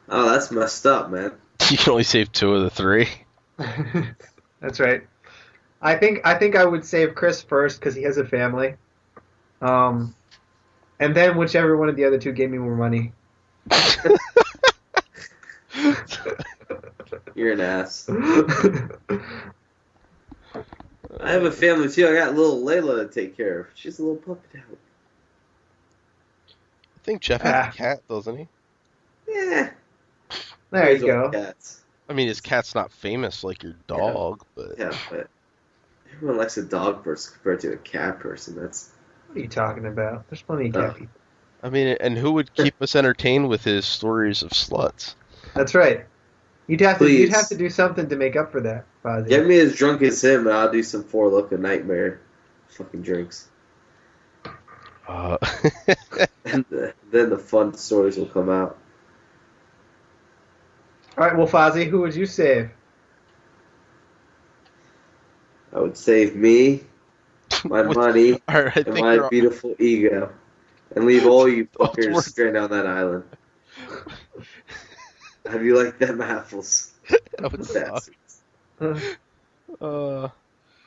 Oh, that's messed up, man. You can only save 2 of the 3. That's right. I think I would save Chris first because he has a family. And then whichever one of the other 2 gave me more money. You're an ass. I have a family too. I got little Layla to take care of. She's a little puppy dog. I think Jeff has a cat, doesn't he? Yeah. There you go. Cats. I mean, his cat's not famous like your dog, but... Yeah, but everyone likes a dog person compared to a cat person. That's. What are you talking about? There's plenty of cat people. I mean, and who would keep us entertained with his stories of sluts? That's right. You'd have Please. to do something to make up for that, Fozzie. Get me as drunk as him, and I'll do some Four Loko Nightmare fucking drinks. Uh, And then the fun stories will come out. All right, well, Fozzie, who would you save? I would save me, my money, all right, I and think my you're. beautiful ego, and leave all you fuckers worth- stranded on that island. How do you like them apples? That would suck. Bastards.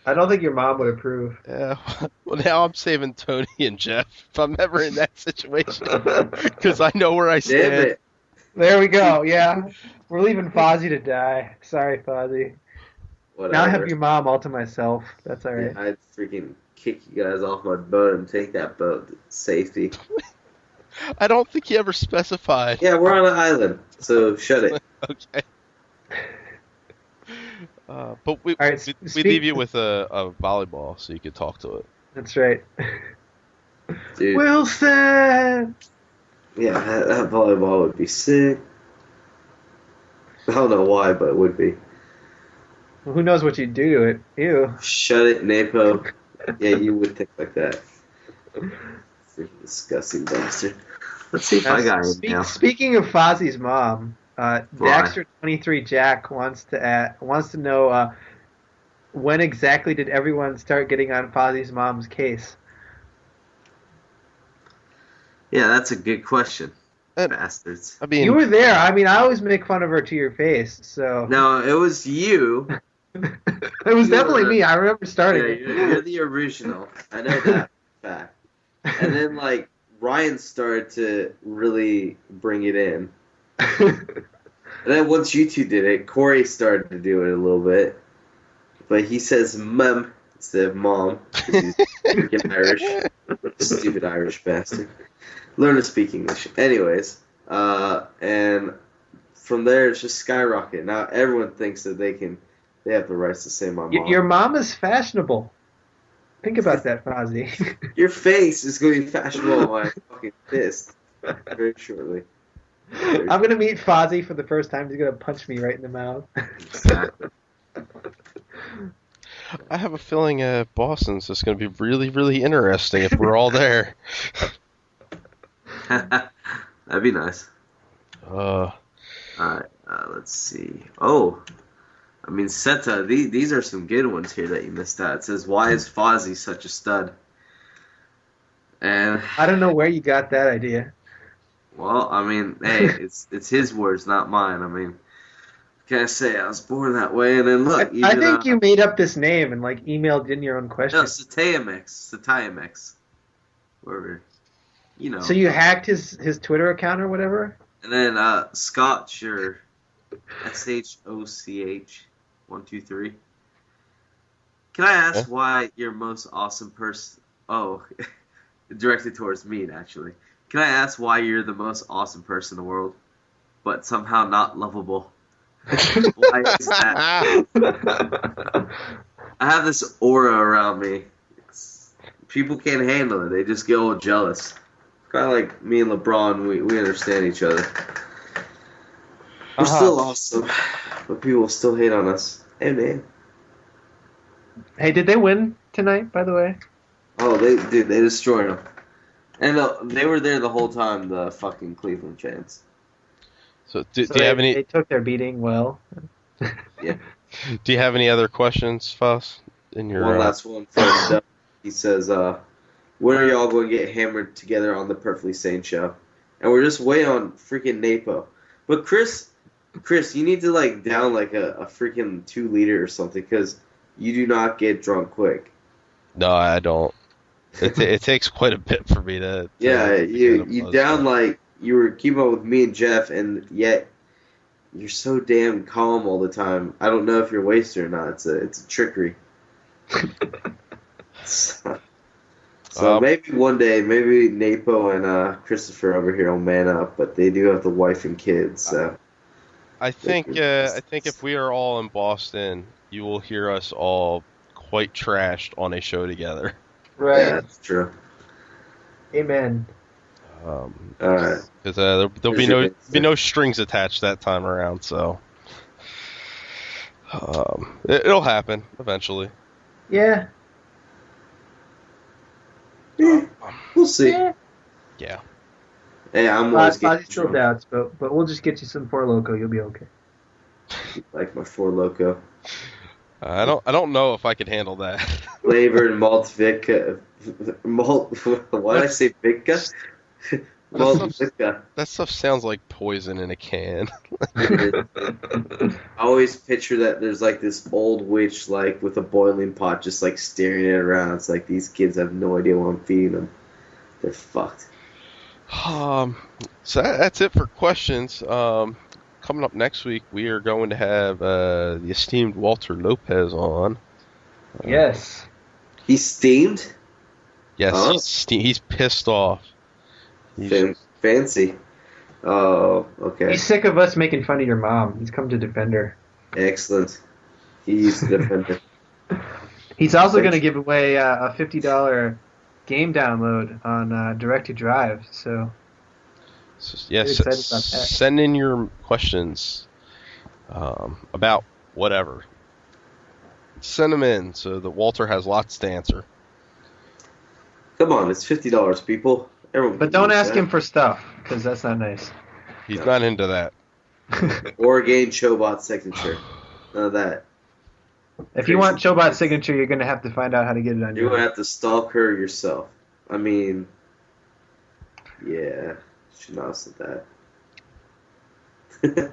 I don't think your mom would approve. Yeah. Well, now I'm saving Tony and Jeff if I'm ever in that situation because I know where I Damn stand. it. There we go. Yeah, we're leaving Fozzie to die. Sorry, Fozzie. Whatever. Now I have your mom all to myself. That's all right. Yeah, I'd freaking kick you guys off my boat and take that boat to safety. I don't think he ever specified. Yeah, we're on an island, so shut it. Okay. But we All right, we leave you with a volleyball so you could talk to it. That's right. Dude, Wilson. yeah, that volleyball would be sick. I don't know why, but it would be. Well, who knows what you'd do to it? Ew. Shut it, Napo. Yeah, you would think like that. Freaking disgusting bastard. Let's see if I got him now. Speaking of Fozzie's mom, Daxter23 Jack wants to know when exactly did everyone start getting on Fozzie's mom's case? Yeah, that's a good question. And- Bastards. I mean, You were there. I mean, I always make fun of her to your face, so No, it was you. it was definitely me. I remember starting Yeah, it. you're the original. I know that fact. And then, like, Ryan started to really bring it in. And then once you two did it, Corey started to do it a little bit. But he says mum instead of mom. 'Cause he's freaking Irish. Stupid Irish bastard. Learn to speak English. Anyways, and from there it's just skyrocketed. Now everyone thinks that they have the rights to say my mom. Your mom is fashionable. Think about that, Fozzie. Your face is going to be fashionable on my fucking fist very shortly. I'm gonna meet Fozzie for the first time. He's gonna punch me right in the mouth. Exactly. I have a feeling Boston's just going to be really, really interesting if we're all there. That'd be nice. Uh, Alright, let's see. Oh, I mean, Seta, these are some good ones here that you missed out. It says, why is Fozzie such a stud? And, I don't know where you got that idea. well, I mean, hey, it's his words, not mine. I mean, can I say I was born that way? And then look, I think you made up this name and like emailed in your own No, question. Satayamix. Wherever, you know. So you hacked his Twitter account or whatever? And then Scotch, or SHOCH123. Can I ask why you're most awesome person? Oh, directed towards me, actually. Can I ask why you're the most awesome person in the world, but somehow not lovable? Why is that? I have this aura around me. People can't handle it. They just get all jealous. Kind of like me and LeBron, we understand each other. We're still awesome, but people still hate on us. Hey, man. Hey, did they win tonight, by the way? Oh, they destroyed them. And they were there the whole time, the fucking Cleveland fans. so do you have any? They took their beating well. Yeah. Do you have any other questions, Foss? In your One last one from Doug. He says, when are y'all going to get hammered together on the Perfectly Sane show? And we're just waiting on freaking Napo. But Chris, you need to like down like a freaking 2 liter or something, because you do not get drunk quick. No, I don't. It takes quite a bit for me to Yeah, get you above down that. like you were keeping up with me and Jeff, and yet you're so damn calm all the time. I don't know if you're wasted or not. It's a trickery. So maybe one day, maybe Napo and Christopher over here will man up, but they do have the wife and kids. So I think if we are all in Boston, you will hear us all quite trashed on a show together. Right. yeah, that's true. Amen. All right. Because there'll be Here's your big be no strings attached that time around. So it'll happen eventually. Yeah. Yeah, we'll see. Yeah. Hey, I'm always Bobby getting still doubts, but we'll just get you some Four Loco. You'll be okay. like my Four Loco. I don't know if I could handle that. Flavored malt Vodka. Why did I say vodka? Malt vodka. That stuff sounds like poison in a can. I always picture that there's like this old witch like with a boiling pot just like staring it around. It's like these kids have no idea what I'm feeding them. They're fucked. So that's it for questions. Coming up next week, we are going to have the esteemed Walter Lopez on. Yes. He's steamed? Yes, Huh? he's pissed off. Fancy. Oh, okay. He's sick of us making fun of your mom. He's come to defend her. Excellent. He's the defender. He's also going to give away a $50 game download on Direct to Drive. So Yes, excited about that. send in your questions about whatever. Send them in so that Walter has lots to answer. Come on, it's $50, people. Everyone But can don't use ask that. him for stuff, because that's not nice. He's not into that. Or gain Chobot signature. None of that. If you want Chobot's signature, you're going to have to find out how to get it on You're your going to have to stalk her yourself. I mean, yeah. Should not have said that.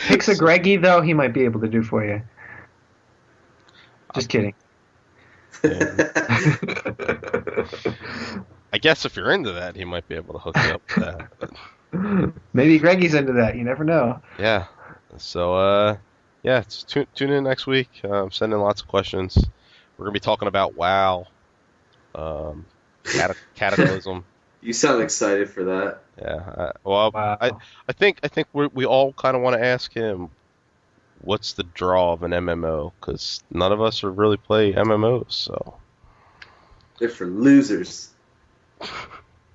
Pixa Greggy, though, he might be able to do for you. Just kidding. I guess if you're into that, he might be able to hook you up with that. But, Maybe Greggy's into that. You never know. yeah. So, yeah, tune in next week. Send in lots of questions. We're going to be talking about WoW, Cataclysm. You sound excited for that. Yeah. Well, Wow. I think we all kind of want to ask him what's the draw of an MMO, because none of us really play MMOs. So They're for losers.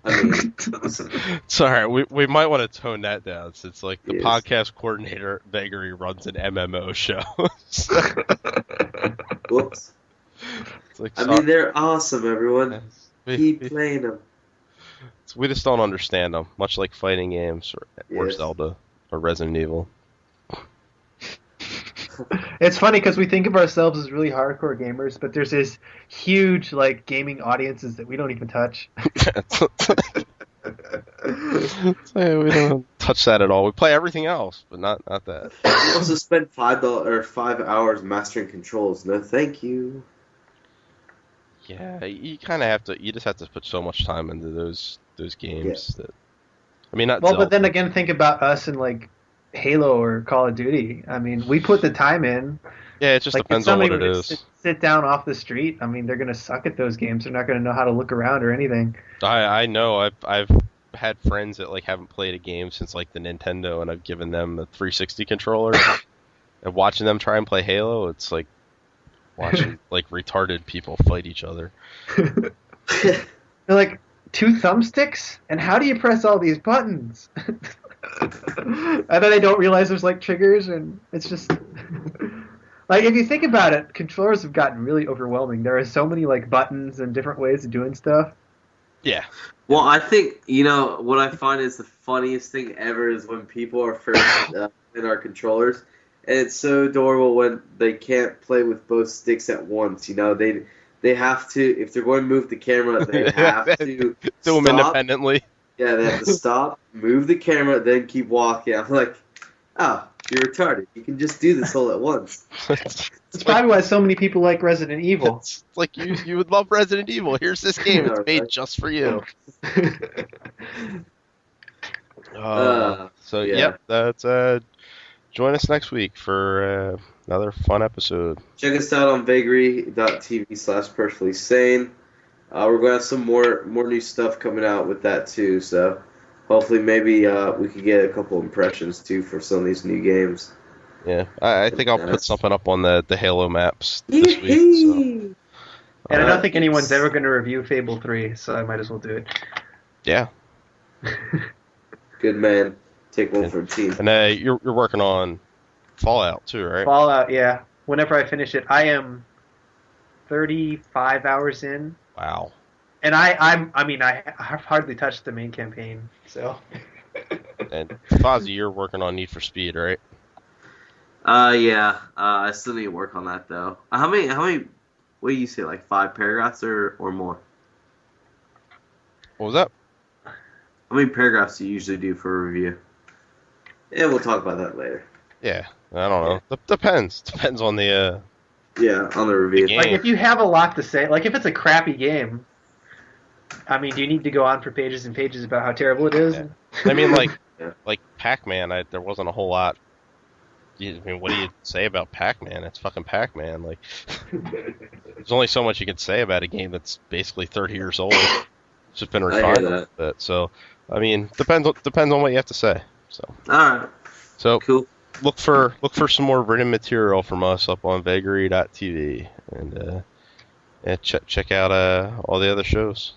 I mean, it's all right. We might want to tone that down, since like the Yes. podcast coordinator Vagary runs an MMO show. whoops. It's like, I mean, they're awesome, everyone. we, Keep we, playing them. we just don't understand them, much like fighting games or Yes. Zelda or Resident Evil. It's funny because we think of ourselves as really hardcore gamers, but there's this huge like gaming audiences that we don't even touch. We don't touch that at all. We play everything else, but not that. You also spend $5 mastering controls. No, thank you. Yeah, you kind of have to. You just have to put so much time into those games that. I mean, not. Well, Zelda. but then again, think about us and like Halo or Call of Duty. I mean, we put the time in. Yeah, it just Like, depends if on what somebody it were is. to sit down off the street, I mean, they're going to suck at those games. They're not going to know how to look around or anything. I know. I've had friends that like haven't played a game since like the Nintendo, and I've given them a 360 controller. And watching them try and play Halo, it's like watching like retarded people fight each other. They're like, 2 thumbsticks? And how do you press all these buttons? And then they don't realize there's like triggers, and it's just like, if you think about it, controllers have gotten really overwhelming. There are so many like buttons and different ways of doing stuff. Yeah. Well, I think, what I find is the funniest thing ever is when people are first in our controllers, and it's so adorable when they can't play with both sticks at once. They have to, if they're going to move the camera, they have to Do them stop. independently. Yeah, they have to stop, move the camera, then keep walking. I'm like, oh, you're retarded. You can just do this all at once. It's probably why so many people like Resident Evil. It's like you would love Resident Evil. Here's this game. It's made just for you. So yeah. yep, that's join us next week for another fun episode. Check us out on vagary.tv/perfectly sane. We're going to have some more new stuff coming out with that too, so hopefully maybe we could get a couple impressions too for some of these new games. Yeah, I think I'll put something up on the Halo maps this week. So. And I don't think anyone's ever going to review Fable 3, so I might as well do it. Yeah. Good man. Take one for the team. And you're working on Fallout too, right? Fallout, yeah. Whenever I finish it, I am 35 hours in, Wow. and I've hardly touched the main campaign. So. And Fozzie, you're working on Need for Speed, right? Yeah. I still need to work on that though. How many? What do you say? Like 5 paragraphs or more? What was that? How many paragraphs do you usually do for a review? Yeah, we'll talk about that later. Yeah, I don't know. Depends. Depends on the Yeah, on the review. game. Like, if you have a lot to say, like, if it's a crappy game, I mean, do you need to go on for pages and pages about how terrible it is? Yeah. I mean, Yeah. like Pac-Man, there wasn't a whole lot. I mean, what do you say about Pac-Man? It's fucking Pac-Man. Like, there's only so much you can say about a game that's basically 30 years old. It's just been I refined hear a that. bit. So, I mean, depends on what you have to say. So, All right. so Cool. look for some more written material from us up on vagary.tv, and check out all the other shows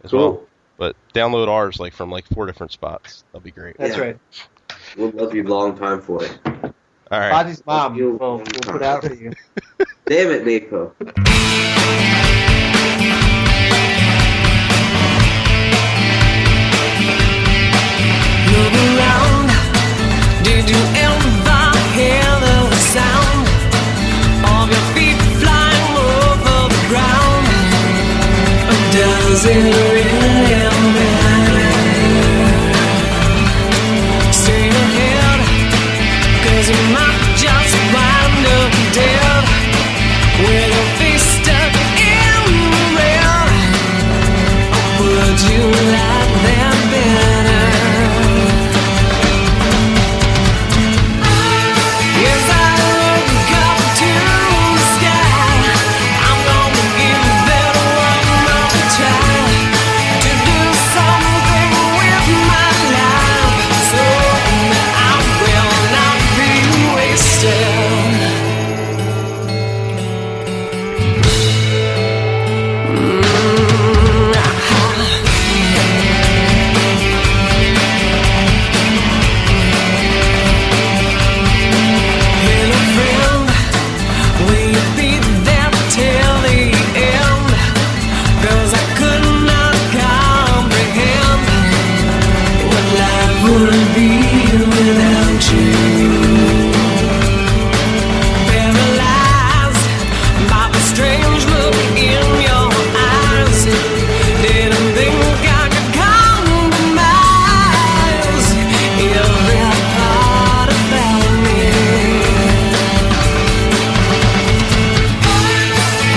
as well. Cool. But download ours from 4 different spots. That'll be great. That's Yeah. right. We'll love you long time for it. All right. Fozzie's mom You- will put out for you. Damn it, Nico. Look around. Did you ever hear the sound of your feet flying over the ground? Or does it really matter? Stay ahead, 'cause you might just wind up dead with your face stuck in the rail. Or would you like that better? Yes, I look up to the sky. I'm gonna give that one more try to do something with my life, so that I will not be wasted. Hello, friend. Will you be there till the end? 'Cause I could not comprehend what life would be without you. Paralyzed by the strange look in your eyes, didn't think I could compromise every part about me.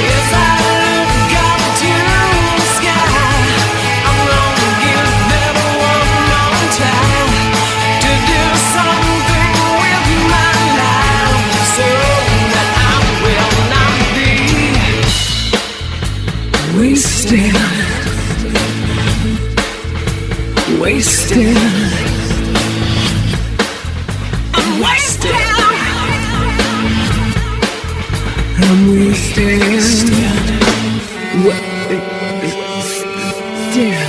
Yes, I look up to the sky. I'm gonna give that one more try to do something with my life, so that I will not be wasted. Wasted. I'm wasted. I'm wasted. Wasted.